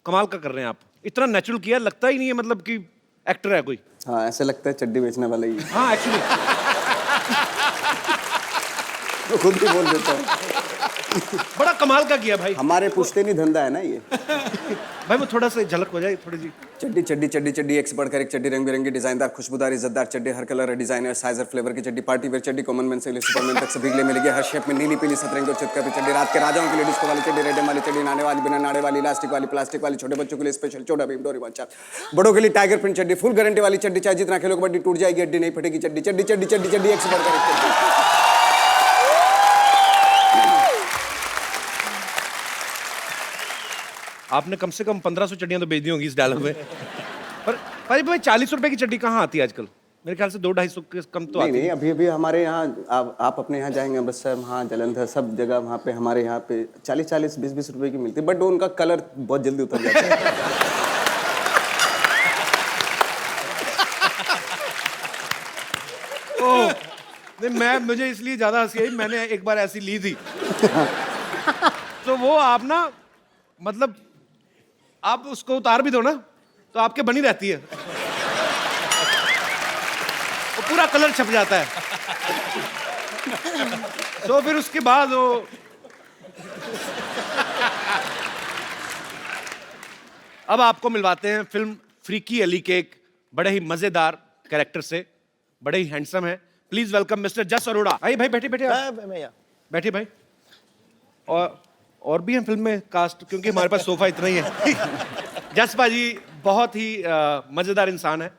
कमाल का कर रहे हैं आप। इतना नेचुरल किया, लगता ही नहीं है मतलब कि एक्टर है कोई। हाँ, ऐसे लगता है चड्डी बेचने वाला ही है। हाँ एक्चुअली तो खुद ही बोल देता हूँ। बड़ा कमाल का किया भाई। हमारे पूछते नहीं धंधा है ना ये। भाई वो थोड़ा सा झलक हो जाए थोड़ी सी। चड्डी चड्डी चड्डी चड्डी, एक से बढ़कर एक चड्डी, रंग बिरंगी, डिजाइनदार, खुशबूदार, इज्जतदार चड्डी, हर कलर, डिजाइनर, साइज और फ्लेवर की चड्डी, पार्टी वेयर चड्डी, कॉमन मैन से सुपरमैन तक सभी के लिए मिलेगी हर शेप में, नीली पीली सतरंगी और चितकबरी चड्डी, रात के राजाओं के लिए डिस्को वाली चड्डी, रेडम वाली चड्डी, नाने वाली, बिना नाने वाली, इलास्टिक वाली, प्लास्टिक वाली, छोटे बच्चों के लिए स्पेशल छोटा भीम डोरेमोन चाप, बड़ों के लिए टाइगर प्रिंट चड्डी, फुल गारंटी वाली चड्डी, चाहे जितना खेलो कबड्डी टूट जाएगी हड्डी नहीं फटेगी चड्डी, चड्डी चड्डी चड्डी चड्डी, एक से बढ़कर एक चड्डी। आपने कम से कम 1500 चड्डियां तो बेच दी होंगी इस डायलॉग में। पर भाई 40 रुपए की चड्डी कहाँ आती है आजकल? मेरे ख्याल से 200-250 के कम तो आती है। नहीं, अभी हमारे यहाँ आप अपने यहाँ जाएंगे अमृतसर, वहाँ जलंधर, सब जगह वहाँ पे हमारे यहाँ पे 40-40, 20-20 रुपए की मिलती है, बट उनका कलर बहुत जल्दी उतर जाता है। ओह, नहीं मुझे इसलिए ज्यादा हंसी आई, मैंने एक बार ऐसी ली थी। तो वो आप ना मतलब आप उसको उतार भी दो ना तो आपके बनी रहती है, वो पूरा कलर छप जाता है। तो फिर उसके बाद वो अब आपको मिलवाते हैं फिल्म फ्रीकी अली के एक बड़े ही मजेदार कैरेक्टर से, बड़े ही हैंडसम है। प्लीज वेलकम मिस्टर जस अरोड़ा। आइए भाई, बैठिए बैठिए भाई। और भी हैं फिल्म में कास्ट, क्योंकि हमारे पास सोफा इतना ही है। जस पाजी बहुत ही मजेदार इंसान है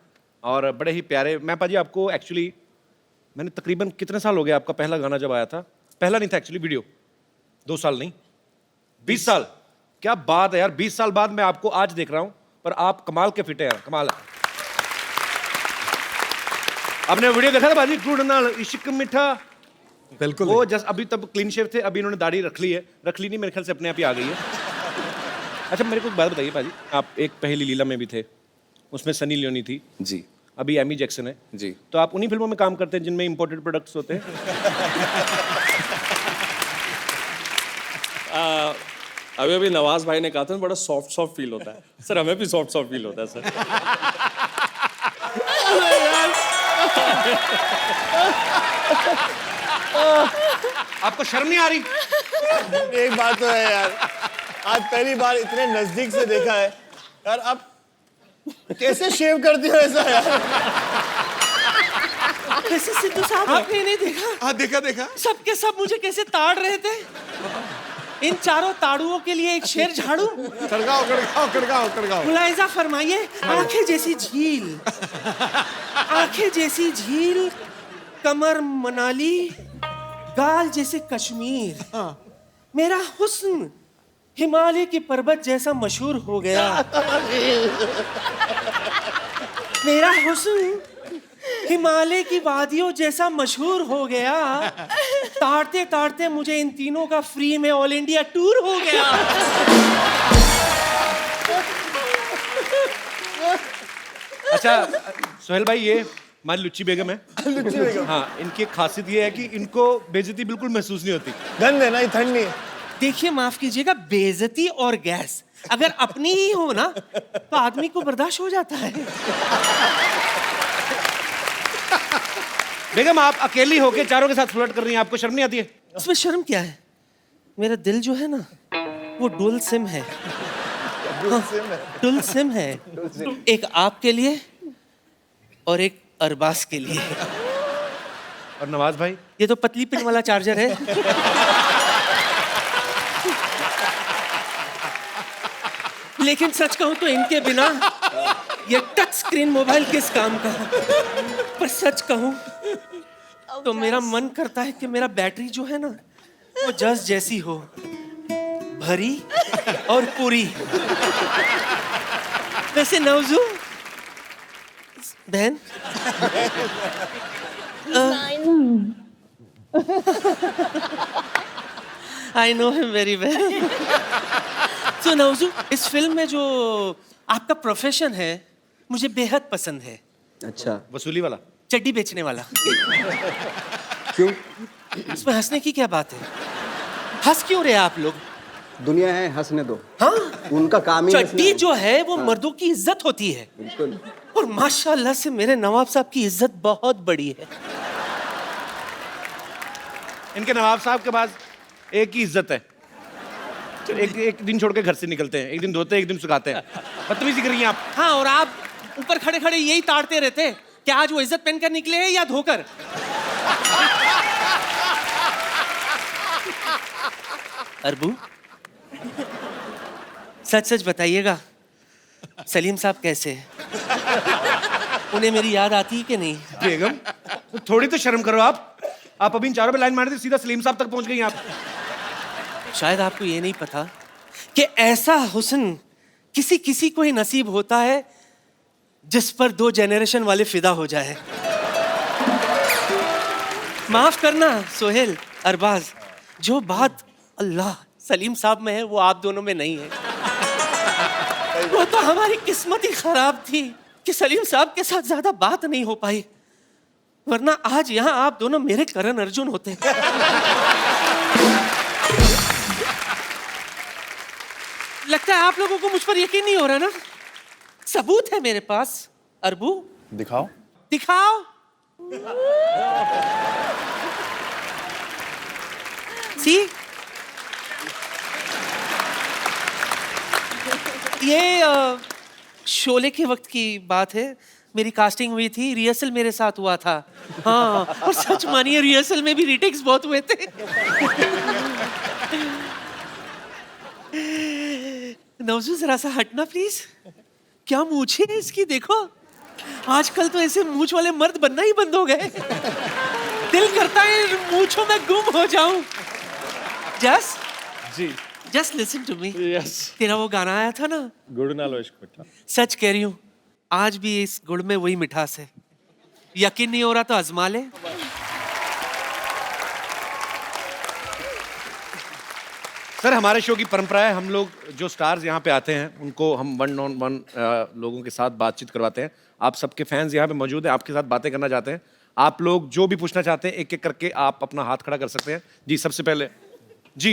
और बड़े ही प्यारे। मैं पाजी आपको एक्चुअली मैंने तकरीबन कितने साल हो गए, आपका पहला गाना जब आया था, पहला नहीं था एक्चुअली वीडियो, 2 साल नहीं 20 साल। क्या बात है यार, 20 साल बाद मैं आपको आज देख रहा हूं, पर आप कमाल के फिट है यार, कमाल है। आपने वीडियो देखा था बाजी, गुड़ नाल इश्क मिठा? बिल्कुल। वो जस्ट अभी तब क्लीन शेव थे, अभी इन्होंने दाढ़ी रख ली है, रख ली नहीं मेरे ख्याल से अपने आप ही आ गई है। अच्छा मेरे को एक बात बताइए पाजी, आप एक पहली लीला में भी थे, उसमें सनी लियोनी थी जी, अभी एमी जैक्सन है जी। तो आप उन्हीं फिल्मों में काम करते हैं जिनमें इंपोर्टेड प्रोडक्ट्स होते हैं? अभी अभी नवाज भाई ने कहा था बड़ा सॉफ्ट सॉफ्ट फील होता है सर, हमें भी सॉफ्ट सॉफ्ट फील होता है सर। आपको शर्म नहीं आ रही? एक बात तो है यार, आज पहली बार इतने नजदीक से देखा है यार। आप कैसे शेव करते हो ऐसा यार? वैसे सिद्धू साहब आपने नहीं देखा? हाँ देखा। सबके सब मुझे कैसे ताड़ रहे थे। इन चारों ताड़ुओं के लिए एक शेर झाड़ू। कड़गाओ। मुलाहिजा फरमाइए, आंखें जैसी झील, आंखें जैसी झील, कमर मनाली, गाल जैसे कश्मीर, मेरा हुस्न हिमालय की पर्वत जैसा मशहूर हो गया। मेरा हुस्न हिमालय की वादियों जैसा मशहूर हो गया। ताड़ते ताड़ते मुझे इन तीनों का फ्री में ऑल इंडिया टूर हो गया। अच्छा सोहेल भाई, ये हमारी लुच्ची बेगम है। लुच्ची बेगम, हाँ, इनकी एक खासियत ये है कि इनको बेइज्जती बिल्कुल महसूस नहीं होती। गंद है ना, ये ठंड नहीं है। देखिए माफ कीजिएगा, बेइज्जती और गैस अगर अपनी ही हो ना तो आदमी को बर्दाश्त हो जाता है। बेगम आप अकेली होके चारों के साथ फ्लर्ट कर रही हैं, आपको शर्म नहीं आती है? इसमें शर्म क्या है? मेरा दिल जो है ना वो डुअल सिम है। डुअल सिम है, एक आपके लिए और एक अरबाज के लिए। और नवाज भाई, ये तो पतली पिन वाला चार्जर है। लेकिन सच कहूं तो इनके बिना ये टच स्क्रीन मोबाइल किस काम का। पर सच कहूं तो मेरा मन करता है कि मेरा बैटरी जो है ना वो जस जैसी हो, भरी और पूरी। वैसे नवजू बहन, I know him very well. So Nawazu, इस फिल्म में जो आपका प्रोफेशन है मुझे बेहद पसंद है। अच्छा, वसूली वाला, चड्डी बेचने वाला। क्यों? इसमें हंसने की क्या बात है? हंस क्यों रहे आप लोग? दुनिया है, हंसने दो। हाँ, उनका काम ही चड्डी जो है वो मर्दों की इज्जत होती है। बिल्कुल। और माशाल्लाह से मेरे नवाब साहब की इज्जत बहुत बड़ी है। इनके नवाब साहब के पास एक ही इज्जत है, तो एक दिन छोड़ के घर से निकलते हैं, एक दिन धोते हैं, एक दिन सुखाते हैं। बदतमीजी करिए आप। हाँ, और आप ऊपर खड़े खड़े यही ताड़ते रहते हैं कि आज वो इज्जत पहनकर निकले हैं या धोकर। अरबू, सच सच बताइएगा, सलीम साहब कैसे हैं? उन्हें मेरी याद आती है कि नहीं? बेगम, थोड़ी तो शर्म करो आप अभी इन चारों पे लाइन मार दी, सीधा सलीम साहब तक पहुंच गई आप। शायद आपको ये नहीं पता कि ऐसा हुस्न किसी किसी को ही नसीब होता है जिस पर 2 जनरेशन वाले फिदा हो जाए। माफ करना सोहेल, अरबाज, जो बात अल्लाह सलीम साहब में है वो आप दोनों में नहीं है। वो तो हमारी किस्मत ही खराब थी कि सलीम साहब के साथ ज्यादा बात नहीं हो पाई, वरना आज यहाँ आप दोनों मेरे करण अर्जुन होते। लगता है आप लोगों को मुझ पर यकीन नहीं हो रहा ना? सबूत है मेरे पास। अरबू, दिखाओ। दिखाओ। सी, ये शोले के वक्त की बात है। मेरी कास्टिंग हुई थी, रिहर्सल मेरे साथ हुआ था। हाँ, और सच मानिए रिहर्सल में भी रीटेक्स बहुत हुए थे। नवजू जरा सा हटना प्लीज। क्या मूछे है इसकी, देखो। आजकल तो ऐसे मूछ वाले मर्द बनना ही बंद हो गए। दिल करता है मूछों में गुम हो जाऊं। जस जी, just listen to me. Yes. तेरा वो गाना आया था ना, गुड़ नालो इश्क मिठा। सच कह रही हूँ, आज भी इस गुड़ में वही मिठास है। यकीन नहीं हो रहा तो आजमा ले। सर, हमारे शो की परंपरा है, हम लोग जो स्टार्स यहाँ पे आते हैं उनको हम 1-on-1 लोगों के साथ बातचीत करवाते हैं। आप सबके फैंस यहाँ पे मौजूद हैं, आपके साथ बातें करना चाहते हैं। आप लोग जो भी पूछना चाहते हैं एक एक करके आप अपना हाथ खड़ा कर सकते हैं। जी, सबसे पहले जी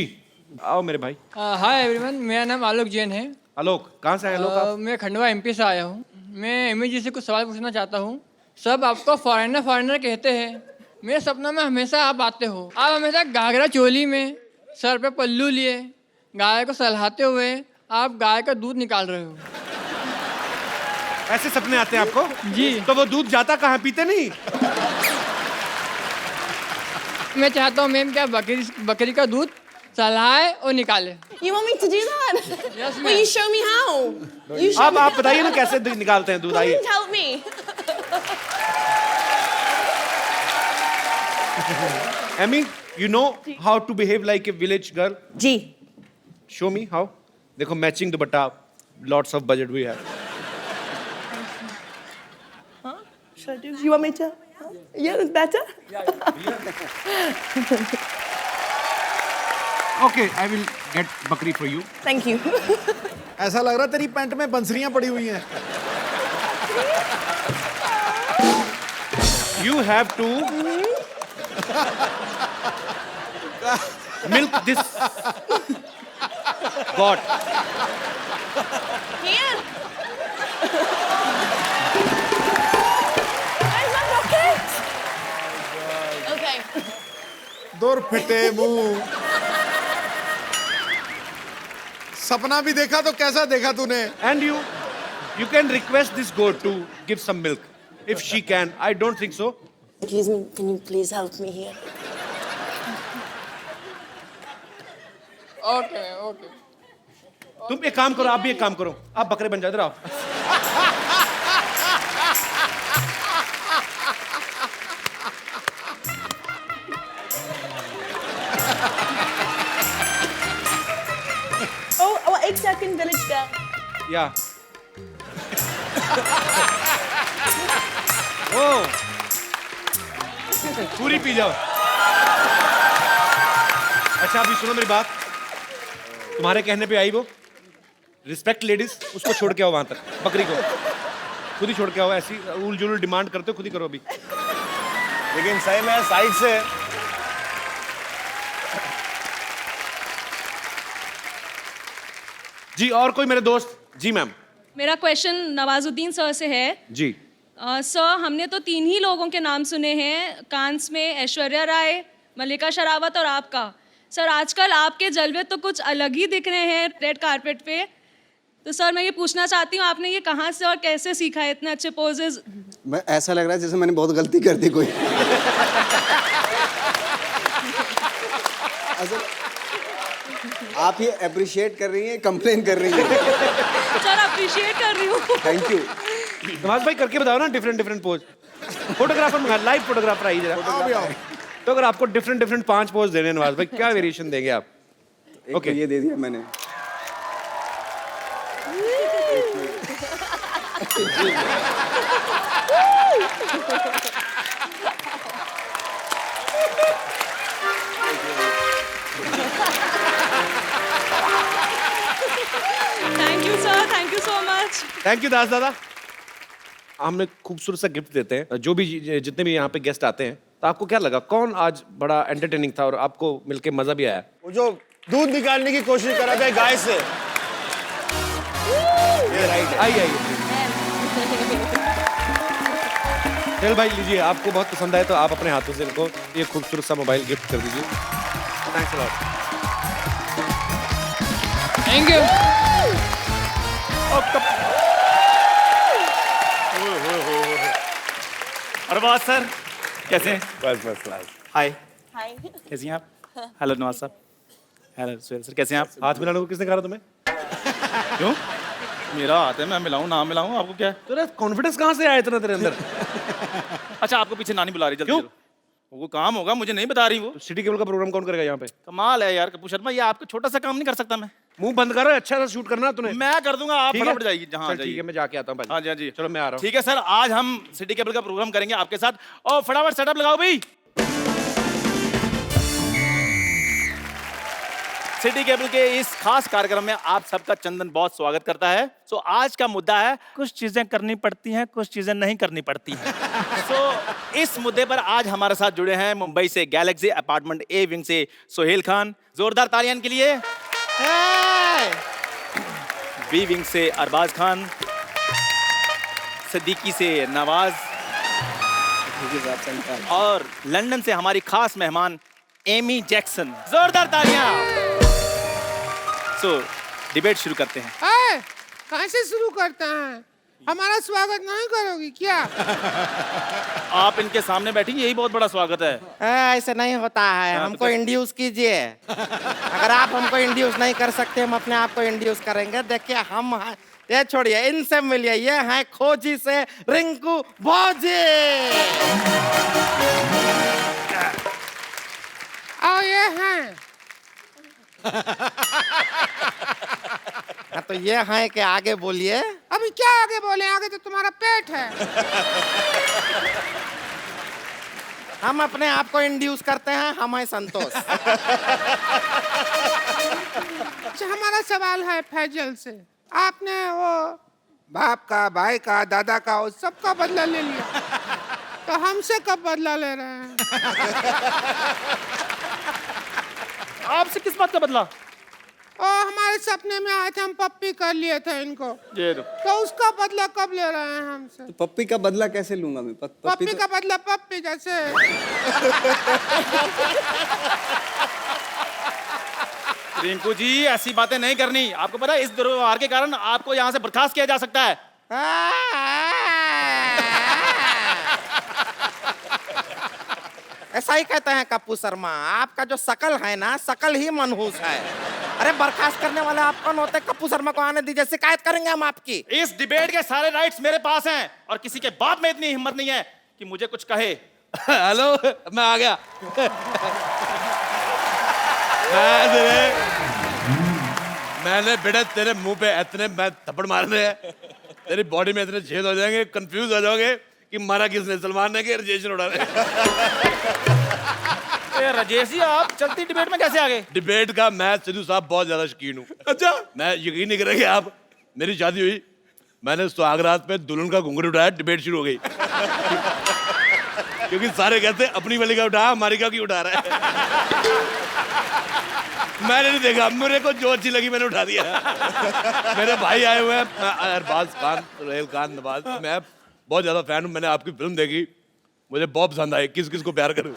आओ मेरे भाई। हाय एवरीवन, मेरा नाम आलोक जैन है। आलोक, कहाँ से आए आलोक आप? मैं खंडवा एमपी से आया हूँ। मैं एमी जी से कुछ सवाल पूछना चाहता हूँ। सब आपको फॉरेनर फॉरेनर कहते हैं, मेरे सपनों में हमेशा आप आते हो। आप हमेशा घाघरा चोली में, सर पे पल्लू लिए, गाय को सहलाते हुए आप गाय का दूध निकाल रहे हो। ऐसे सपने आते हैं आपको? जी। तो वो दूध जाता कहाँ, पीते नहीं? मैं चाहता हूँ मैम, क्या बकरी का दूध सहलाए और निकाले। You want me to do that? Yes, Will you show me how? You show me आप बताइए ना कैसे निकालते हैं दूध, आइए। Please help me. Amy, you know how to behave like a village girl? जी। Show me how. देखो, matching dupatta, lots of budget we have. Should I do? You want me to? Yeah, that's better. Okay, I will get बकरी for you. Thank you. ऐसा लग रहा तेरी pant में बंसरियां पड़ी हुई हैं। You have to milk this goat. Here. Where's my bucket? Okay. दूर फिटे मुंह। सपना भी देखा तो कैसा देखा तूने? And you can request this goat to give some milk. If she can, I don't think so. Excuse me, can you please help me here? Okay okay. तुम एक काम करो, आप भी एक काम करो, आप बकरे बन जाते रहो। in Village Girl. या ओ पूरी पी जाओ। अच्छा अभी सुनो मेरी बात, तुम्हारे कहने पे आई वो, रिस्पेक्ट लेडीज, उसको छोड़ के आओ वहां तक, बकरी को खुद ही छोड़ के आओ। ऐसी उल जुल डिमांड करते हो, खुद ही करो अभी। लेकिन सही में साइड से जी और कोई मेरे दोस्त? जी मैम। मेरा क्वेश्चन नवाजुद्दीन सर से है। जी सर, हमने तो 3 ही लोगों के नाम सुने हैं कांस में, ऐश्वर्या राय, मल्लिका शेरावत और आपका। सर आजकल आपके जलवे तो कुछ अलग ही दिख रहे हैं रेड कारपेट पे। तो सर मैं ये पूछना चाहती हूँ, आपने ये कहाँ से और कैसे सीखा है इतने अच्छे पोजेज? मैं ऐसा लग रहा है जैसे मैंने बहुत गलती कर दी कोई। असल आप ये अप्रिशिएट कर रही हैं, कंप्लेन कर रही हैं? सर अप्रिशिएट कर रही हूँ। Thank you. नवाज भाई करके बताओ ना डिफरेंट डिफरेंट पोज। फोटोग्राफर मंगा, लाइव फोटोग्राफर आइए जरा। तो अगर आपको डिफरेंट डिफरेंट 5 पोज देने हैं नवाज भाई, क्या वेरिएशन देंगे आप? ओके ये दे दिया मैंने। Thank you sir, thank you so much. Thank you Das Dada. हम एक खूबसूरत सा गिफ्ट देते हैं जो भी जितने भी यहाँ पे गेस्ट आते हैं। तो आपको क्या लगा, कौन आज बड़ा एंटरटेनिंग था और आपको मिलके मजा भी आया? वो जो दूध निकालने की कोशिश करा था गाय से। आइए चल भाई लीजिए, आपको बहुत पसंद आए तो आप अपने हाथों से इनको ये खूबसूरत सा मोबाइल गिफ्ट कर दीजिए। Thanks a lot. Thank you. Arbaaz sir कैसे हैं? बस क्लास। हाय, Hi. कैसी हैं आप? हेलो नवाज साहब। हेलो सुहेल सर, कैसे हैं आप? हाथ मिलाने को किसने कहा तुम्हें? क्यों? मेरा हाथ है, मैं मिलाऊं ना मिलाऊं, आपको क्या है? तेरा कॉन्फिडेंस कहाँ से आया इतना तेरे अंदर? अच्छा आपको पीछे नानी बुला रही, जल्दी क्यों? चलो। वो काम होगा, मुझे नहीं बता रही वो। तो सिटी केबल का प्रोग्राम कौन करेगा यहाँ पे? कमाल है यार कपूर शर्मा, ये आपका छोटा सा काम नहीं कर सकता मैं? मुंह बंद करो, अच्छा सा शूट करना तूने। मैं कर दूंगा, आप ठीक है? फटाफट जाइए जहाँ चल जाइए। ठीक है, मैं जाके आता हूँ भाई। हाँ जी हाँ जी, चलो मैं आ रहा हूँ। ठीक है सर, आज हम सिटी केबल का प्रोग्राम करेंगे आपके साथ। और फटाफट सेटअप लगाओ भाई। सिटी केबल के इस खास कार्यक्रम में आप सबका चंदन बहुत स्वागत करता है। सो आज का मुद्दा है, कुछ चीजें करनी पड़ती हैं, कुछ चीजें नहीं करनी पड़ती हैं। सो इस मुद्दे पर आज हमारे साथ जुड़े हैं मुंबई से गैलेक्सी अपार्टमेंट ए विंग से सोहेल खान, जोरदार तालियां इनके लिए। बी विंग से अरबाज खान, सिद्दीकी से नवाज, और लंदन से हमारी खास मेहमान एमी जैक्सन। जोरदार तालियां। सो डिबेट शुरू करते हैं। कहाँ से शुरू करते हैं? हमारा स्वागत नहीं करोगी क्या? आप इनके सामने बैठी, यही बहुत बड़ा स्वागत है। ऐसे नहीं होता है, हमको इंड्यूस कीजिए। अगर आप हमको इंड्यूस नहीं कर सकते, हम अपने आप को इंड्यूस करेंगे। देखिए हम ये छोड़िए, इनसे मिलिए, ये हैं खोजी से रिंकू भौजी। और ये हैं हाँ, तो ये हैं कि आगे बोलिए। अभी क्या आगे बोले, आगे तो तुम्हारा पेट है। हम अपने आप को इंड्यूस करते हैं, हम हैं संतोष। अच्छा हमारा सवाल है फैजल से, आपने वो बाप का, भाई का, दादा का, वो सबका बदला ले लिया, तो हमसे कब बदला ले रहे हैं? आपसे किस बात का बदला? हमारे सपने में आए थे, हम पप्पी कर लिए थे इनको, तो उसका बदला कब ले रहे हैं हमसे? तो पप्पी का बदला कैसे लूंगा मैं? पप्पी तो... का बदला पप्पी जैसे। रिंकू जी ऐसी बातें नहीं करनी। आपको पता है इस दुर्व्यवहार के कारण आपको यहाँ से बर्खास्त किया जा सकता है। ऐसा ही कहते हैं कप्पू शर्मा, आपका जो शकल है ना, शकल ही मनहूस है। अरे बर्खास्त करने वाले आप कौन होते? कप्पू शर्मा को आने दीजिए, शिकायत करेंगे हम आपकी। इस डिबेट के सारे राइट्स मेरे पास हैं और किसी के बाप में इतनी हिम्मत नहीं है कि मुझे कुछ कहे। हेलो मैं आ गया। मैंने बेटा तेरे मुंह पे इतने मैं थप्पड़ मारने हैं, तेरी बॉडी में इतने छेद हो जाएंगे, कंफ्यूज हो जाओगे कि मारा किसने, सलमान ने कि राजेश उड़ा रहे। राजेश जी आप चलती डिबेट में कैसे आ गए? डिबेट का मैं सिद्धू साहब बहुत ज्यादा शौकीन हूँ। अच्छा मैं यकीन नहीं करेंगे आप, मेरी शादी हुई, मैंने सुहागरात पे दुल्हन का घुंघरू उठाया, डिबेट शुरू हो गई। क्योंकि सारे कहते अपनी वाली का उठा, हमारी का क्यों उठा रहा है। मैंने नहीं देखा, मेरे को जो अच्छी लगी मैंने उठा दिया। मेरे भाई आए हुए हैं, अरबाज खान, सुहेल खान, नवाज, मैं बहुत ज्यादा फैन हूँ। मैंने आपकी फिल्म देखी, मुझे बहुत पसंद आई, किस किस को प्यार करूं।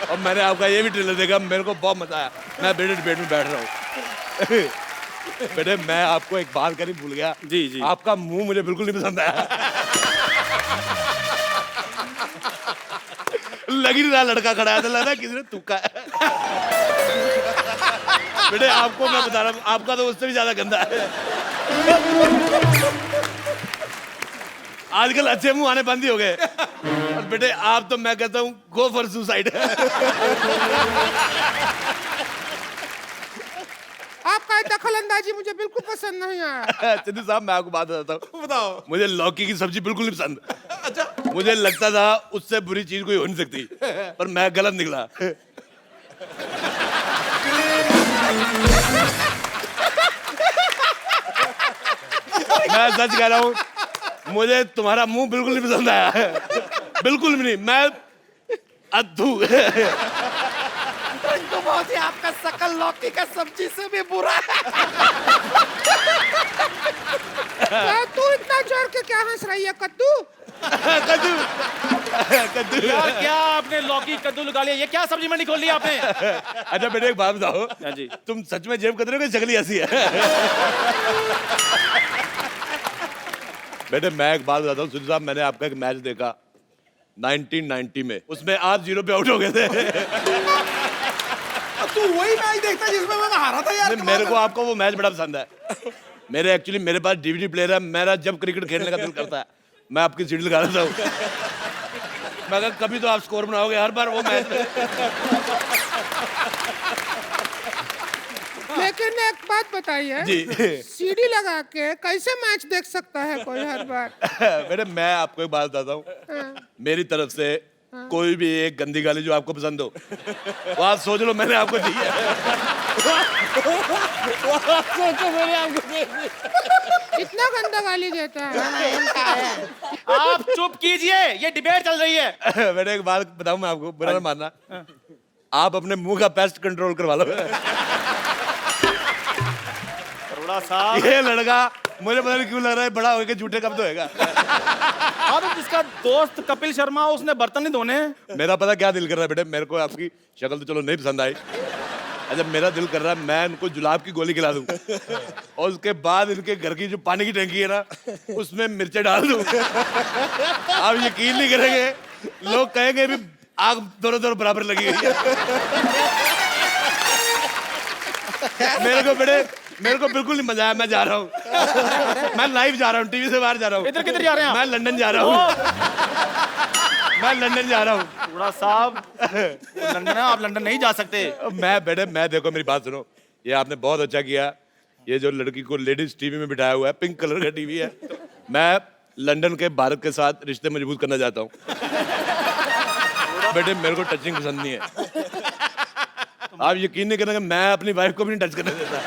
और मैंने आपका ये भी ट्रेलर देखा, मेरे को बहुत मजा आया। मैं बेटे डिबेट में बैठ रहा हूँ। बेटे मैं आपको एक बात करनी भूल गया। जी जी। आपका मुंह मुझे बिल्कुल नहीं पसंद आया। लग ही नहीं रहा लड़का खड़ा है, तो लग रहा है किसी ने थूका है। बेटे आपको मैं बता रहा हूँ, आपका तो उससे भी ज्यादा गंदा है। आजकल अच्छे मुंह आने बंद ही हो गए। और बेटे आप तो मैं कहता हूँ गो फॉर सुसाइड। आपका दखल अंदाजी मुझे बिल्कुल पसंद नहीं आया। सिद्धू साहब मैं आपको बात बताता हूँ, बताओ। मुझे लौकी की सब्जी बिल्कुल नहीं पसंद। अच्छा। मुझे लगता था उससे बुरी चीज कोई हो नहीं सकती, पर मैं गलत निकला। मैं सच कह रहा हूँ, मुझे तुम्हारा मुंह बिल्कुल नहीं पसंद आया है, बिल्कुल भी नहीं। मैं अद्भु। तो बहुत ही आपका शकल लौकी का सब्जी से भी बुरा है। तू इतना जोर के क्या हंस रही है कद्दू? कद्दू कद्दू यार क्या आपने लौकी कद्दू लगा लिया? ये क्या सब्जी मंडी खोल ली आपने? अच्छा बेटे एक बात बताओ, हाँ जी। तुम सच में जेब कतरे की शक्ल ही ऐसी है? बेटे मैं एक बात बताता हूँ, सिद्धू साहब मैंने आपका एक मैच देखा 1990 में, उसमें आप 0 पे आउट हो गए थे। तू वही मैच देखता जिसमें मैं हारा था यार। मेरे को आपका वो मैच बड़ा पसंद है। मेरे पास डीवीडी प्लेयर है, मेरा जब क्रिकेट खेलने का दिल करता है मैं आपकी सीडी लगा देता हूँ। मैं कहा कभी तो आप स्कोर बनाओगे हर बार वो मैच में। लेकिन एक बात बताइए जी। सीडी लगा के कैसे मैच देख सकता है कोई हर बार? बेटे मैं आपको एक बात बताता हूँ, मेरी तरफ से कोई भी एक गंदी गाली जो आपको पसंद हो वो आप सोच लो मैंने आपको दी है। इतना गंदा गाली देता है। आप चुप कीजिए, ये डिबेट चल रही है। बेटे एक बात बताऊं मैं आपको, बुरा ना मानना, आप अपने मुंह का पेस्ट कंट्रोल करवा लो। अरोड़ा साहब ये लड़का मुझे पता नहीं क्यों लग रहा है बड़ा होके झूठे कब तो होएगा। हाँ तो जिसका दोस्त कपिल शर्मा उसने बर्तन नहीं धोने। मेरा पता क्या दिल कर रहा है बेटे, मेरे को आपकी शक्ल तो चलो नहीं पसंद आई, अच्छा मेरा दिल कर रहा है मैं इनको जुलाब की गोली खिला दूं और उसके बाद इनके घर की जो पानी की टंकी है ना उसमें मिर्चे डाल दूं। आप यकीन नहीं करेंगे, लोग कहेंगे भी आग दोनों दोनों बराबर लगी हुई है। मेरे को बेटे मेरे को बिल्कुल नहीं मजा आया, मैं जा रहा हूँ, मैं लाइव जा रहा हूँ, टीवी से बाहर जा रहा हूँ। इधर किधर जा रहे हैं? मैं लंदन जा रहा हूँ, मैं लंदन जा रहा हूँ। अरोड़ा साहब लंदन है, आप लंदन नहीं जा सकते। मैं बेटे मैं देखो मेरी बात सुनो, ये आपने बहुत अच्छा किया, ये जो लड़की को लेडीज टीवी में बिठाया हुआ है, पिंक कलर का टीवी है, मैं लंदन के भारत के साथ रिश्ते मजबूत करना चाहता हूँ। बेटे मेरे को टचिंग पसंद नहीं है, आप यकीन नहीं करेंगे मैं अपनी वाइफ को भी नहीं टच करने देता।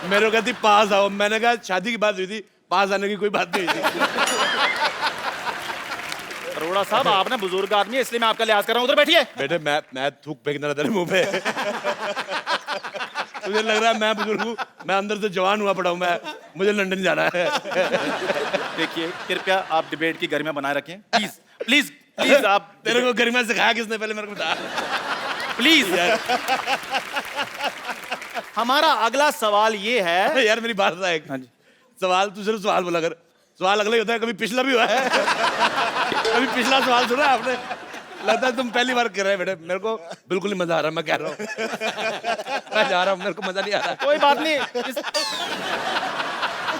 मेरे को कहती पास आओ, मैंने कहा शादी की बात हुई थी, पास आने की कोई बात नहीं हुई थी। अरोड़ा साहब आपने बुजुर्ग आदमी है इसलिए मैं आपका लिहाज कर रहा हूँ, उधर बैठिए। बेटे मैं थूक फेंकना रहा तेरे मुंह पे। मुझे लग रहा है मैं बुजुर्ग हूँ, मैं अंदर से जवान हुआ पड़ा हूँ, मैं मुझे लंदन जाना है। देखिए कृपया आप डिबेट की गरिमा बनाए रखें, प्लीज प्लीज प्लीज। आप तेरे को गरिमा सिखाया किसने, पहले मेरे को बता प्लीज यार। हमारा अगला सवाल ये है यार मेरी बात है, हाँ जी। सवाल तू सिर्फ सवाल बोला कर, सवाल अगला ही होता है, कभी पिछला भी हुआ है। कभी पिछला सवाल सुना है आपने? लगता है तुम पहली बार कर रहे हैं बेटे, मेरे को बिल्कुल नहीं मजा आ रहा, मैं कह रहा हूँ मैं जा रहा हूँ, मेरे को मजा नहीं आ रहा। कोई बात नहीं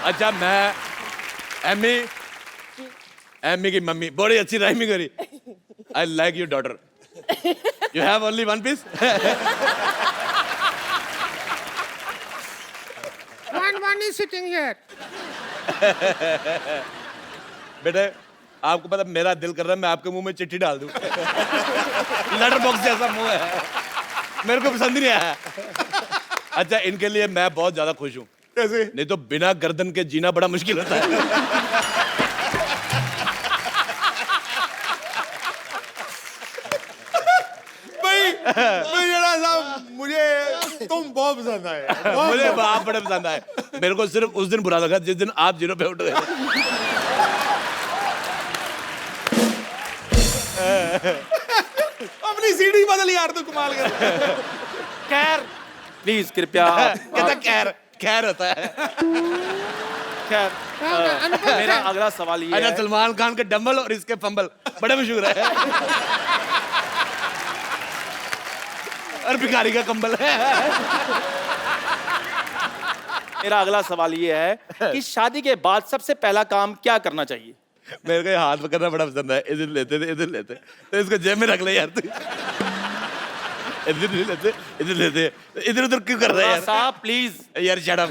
अच्छा मैं एमी की मम्मी बड़ी अच्छी राइमिंग करी, I like your daughter, you have only one piece. Salman is sitting here. बेटे आपको पता मेरा दिल कर रहा है मैं आपके मुंह में चिट्ठी डाल दूं। लेटर बॉक्स जैसा मुंह है, मेरे को पसंद ही नहीं आया। अच्छा इनके लिए मैं बहुत ज्यादा खुश हूँ। कैसे? नहीं तो बिना गर्दन के जीना बड़ा मुश्किल होता है। साहब मुझे तुम बहुत पसंद आए। मुझे आप बड़े पसंद आए। मेरे को सिर्फ उस दिन बुरा लगा जिस दिन आप जीरो पे उठ गए। अपनी सीढ़ी बदल यार, तू कमाल कर। खैर प्लीज कृपया कहता खैर होता है। खैर मेरा अगला सवाल ये है, सलमान खान के डंबल और इसके फंबल बड़े मशहूर है। और भिखारी का कंबल है। मेरा अगला सवाल ये है कि शादी के बाद सबसे पहला काम क्या करना चाहिए? मेरे को हाथ पकड़ना बड़ा पसंद है। इधर लेते तो इसको जेब में रख ले यार तू। इधर लेते इधर उधर क्यों कर रहा है यार? साहब प्लीज यार शट अप।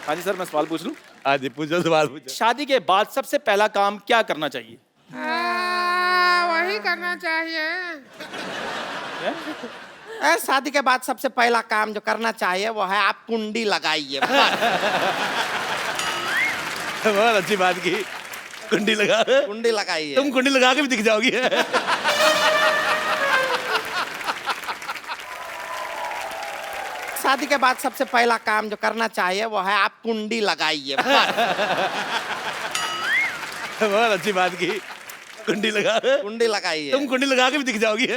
हाँ जी सर मैं सवाल पूछ लूं? हाँ जी पूछो सवाल पूछो। शादी के बाद सबसे पहला काम क्या करना चाहिए? वही करना चाहिए। शादी के बाद सबसे पहला काम जो करना चाहिए वो है आप कुंडी लगाइए। बहुत अच्छी बात की। कुंडी लगाइए। तुम कुंडी लगा के भी दिख जाओगी। शादी के बाद सबसे पहला काम जो करना चाहिए वो है आप कुंडी लगाइए। बहुत अच्छी बात की। कुंडी लगाइए। तुम कुंडी लगा के भी दिख जाओगी।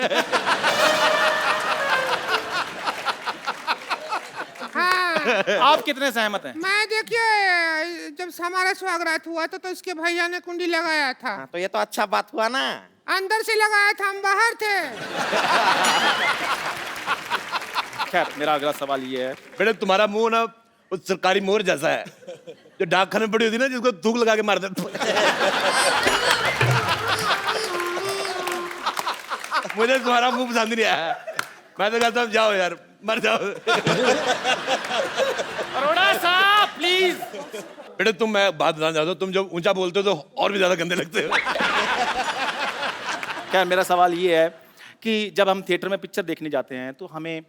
आप कितने सहमत हैं? मैं देखिए जब हमारा स्वागत हुआ तो इसके भैया ने कुंडी लगाया था। तो ये तो अच्छा बात हुआ ना। अंदर से लगाया था, हम बाहर थे। खैर मेरा अगला सवाल ये है, बेटे तुम्हारा मुंह ना उस सरकारी मोर जैसा है जो डाकखाने में पड़ी होती ना जिसको थूक लगा के मार देते। मुझे तुम्हारा मुंह पसंद नहीं आया। मैं तो कहता हूँ जाओ यार मर जाओ। अरोड़ा साहब प्लीज। बेटे तुम मैं बात बताना चाहता हूँ, तुम जब ऊंचा बोलते हो तो और भी ज्यादा गंदे लगते हो। क्या मेरा सवाल ये है कि जब हम थिएटर में पिक्चर देखने जाते हैं तो हमें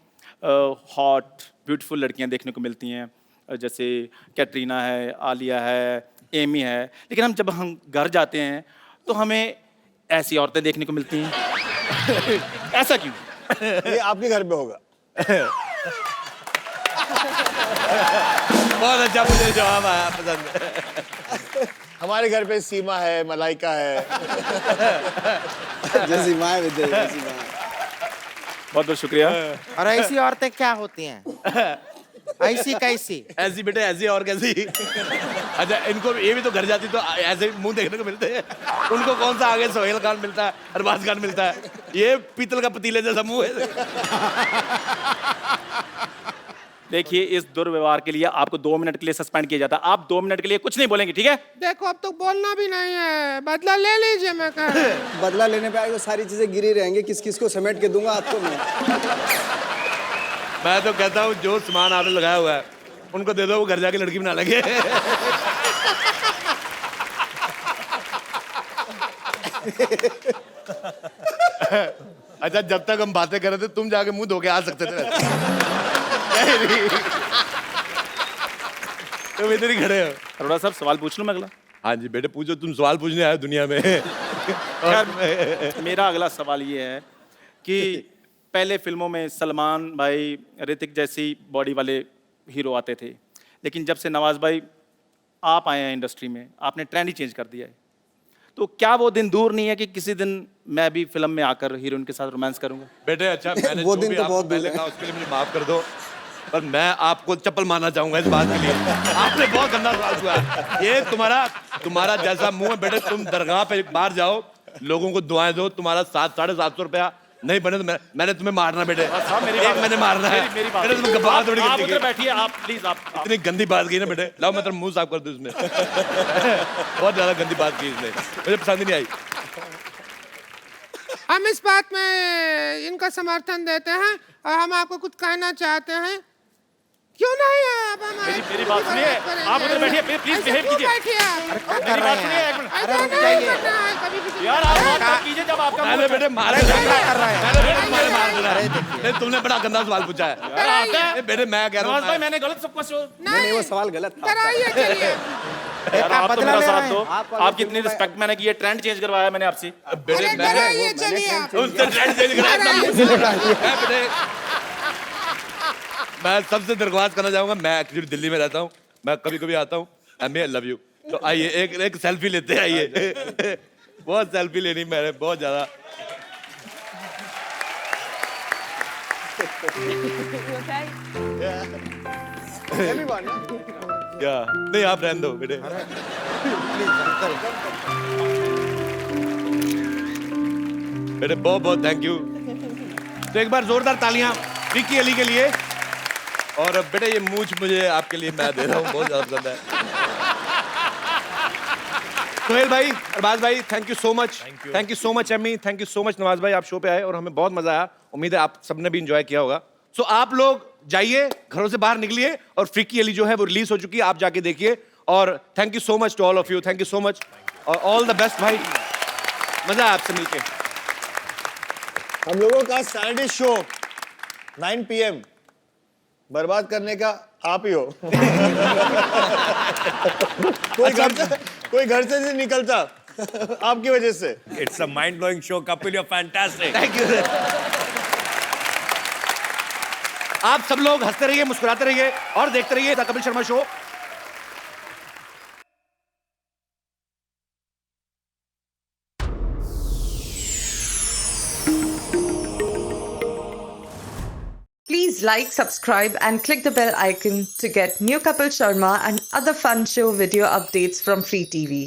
हॉट ब्यूटीफुल लड़कियां देखने को मिलती हैं, जैसे कैटरीना है, आलिया है, एमी है, लेकिन हम जब हम घर जाते हैं तो हमें ऐसी औरतें देखने को मिलती हैं। ऐसा क्यों? ये आपके घर पे होगा। बहुत अच्छा मुझे जवाब आया, पसंद। हमारे घर पे सीमा है, मलाइका है। जैसी माँ है विजय, जैसी माँ। बहुत बहुत शुक्रिया। और ऐसी औरतें क्या होती हैं? ऐसी कैसी? ऐसी बेटे ऐसी और कैसी? अच्छा इनको ये भी तो घर जाती तो ऐसे मुंह देखने को मिलते हैं। उनको कौन सा आगे सोहेल खान मिलता है, अरबाज खान मिलता है, ये पीतल का पतीले जैसा मुंह है। देखिए इस दुर्व्यवहार के लिए आपको 2 मिनट के लिए सस्पेंड किया जाता है। आप 2 मिनट के लिए कुछ नहीं बोलेंगे, ठीक है? देखो अब तो बोलना भी नहीं है, बदला ले लीजिए। मैं कह रहा हूं। बदला लेने पे आएगा सारी चीजें गिरी रहेंगी, किस किस को समेट के दूंगा आपको मैं तो कहता हूँ जो सामान आपने लगाया हुआ है उनको दे दो, वो घर जाके लड़की बना लगे। अच्छा जब तक हम बातें कर रहे थे तुम जाके मुंह धो के आ सकते थे। तुम इधर ही खड़े हो। अरोड़ा साहब सवाल पूछ लूं मैं अगला? हाँ जी बेटे पूछो, तुम सवाल पूछने आए दुनिया में। मेरा अगला सवाल ये है कि पहले फिल्मों में सलमान भाई, ऋतिक जैसी बॉडी वाले हीरो आते थे, लेकिन जब से नवाज भाई आप आए हैं इंडस्ट्री में, आपने ट्रेंड ही चेंज कर दिया है। तो क्या वो दिन दूर नहीं है कि किसी दिन मैं भी फिल्म में आकर हीरोइन के साथ रोमांस करूंगा? बेटे अच्छा मैंने वो जो दिन भी तो आपको बहुत पहले कहा उसके लिए मुझे माफ कर दो, पर मैं आपको चप्पल मारना चाहूंगा इस बात के लिए। आपने बहुत गंदा सवाल हुआ। ये तुम्हारा जैसा मुंह है बेटे, तुम दरगाह पे बाहर जाओ, लोगों को दुआएं दो, तुम्हारा 700-750 रुपया नहीं बने तो मैंने तुम्हें मारना बेटे। मैंने मारना है। मेरी बात बात थोड़ी आप उधर बैठिए, आप प्लीज आप इतनी गंदी बात की ना बेटे, लाओ मैं तेरा मुंह साफ कर दूं इसमें। बहुत ज्यादा गंदी बात की इसने, मुझे पसंद ही नहीं आई। हम इस बात में इनका समर्थन देते हैं और हम आपको कुछ कहना चाहते हैं। क्यों नहीं आप हमारे मेरी बात सुनिए, आप उधर बैठिए, प्लीज बिहेव कीजिए। मेरी बात सुनिए एक मिनट। यार आप बात मत कीजिए जब आपका पहले बेटे मारे कर रहा है, पहले बेटे तुम्हारे मार देना है। नहीं तुमने बड़ा गंदा सवाल पूछा है बेटे, मैं कह रहा हूँ भाई मैंने गलत सब कुछ नहीं वो सवाल गलत था। यार आप तो मेरा साथ दो, आपकी इतनी रिस्पेक्ट मैंने की है, ट्रेंड चेंज करवाया मैंने आपसे। बेटे मैं उनसे ट्रेंड चेंज कराया। मैं सबसे दरख्वास्त करना चाहूंगा, मैं एक्चुअली दिल्ली में रहता हूँ, मैं कभी कभी आता हूँ, आई लव यू, तो आइए एक सेल्फी लेते हैं, आइए। बहुत सेल्फी लेनी मैंने, बहुत ज्यादा। क्या नहीं आप रहने दो बेटे। बेटे बहुत बहुत थैंक यू। तो एक बार जोरदार तालियां विकी अली के लिए। और बेटे ये मूछ मुझे आपके लिए मैं दे रहा हूँ, बहुत ज्यादा पसंद है। सोहेल भाई, अरबाज भाई, thank you so much. Thank you so much Amy, thank you so much Nawaz भाई, आप शो पे आए और हमें बहुत मजा आया। उम्मीद है आप सबने भी इंजॉय किया होगा। सो आप लोग जाइए, घरों से बाहर निकलिए और फ्रीकी अली जो है वो रिलीज हो चुकी है, आप जाके देखिए। और thank you so much to all of you, thank you so much और ऑल द बेस्ट भाई, मजा आया आपसे मिलके। हम लोगों का सैटरडे शो 9 PM बर्बाद करने का आप ही हो। कोई घर से नहीं निकलता आपकी वजह से। It's a mind blowing show Kapil, you are fantastic. Thank you. आप सब लोग हंसते रहिए, मुस्कुराते रहिए और देखते रहिए the Kapil Sharma show. Please like, subscribe and click the bell icon to get new Kapil Sharma and other fun show video updates from Free TV.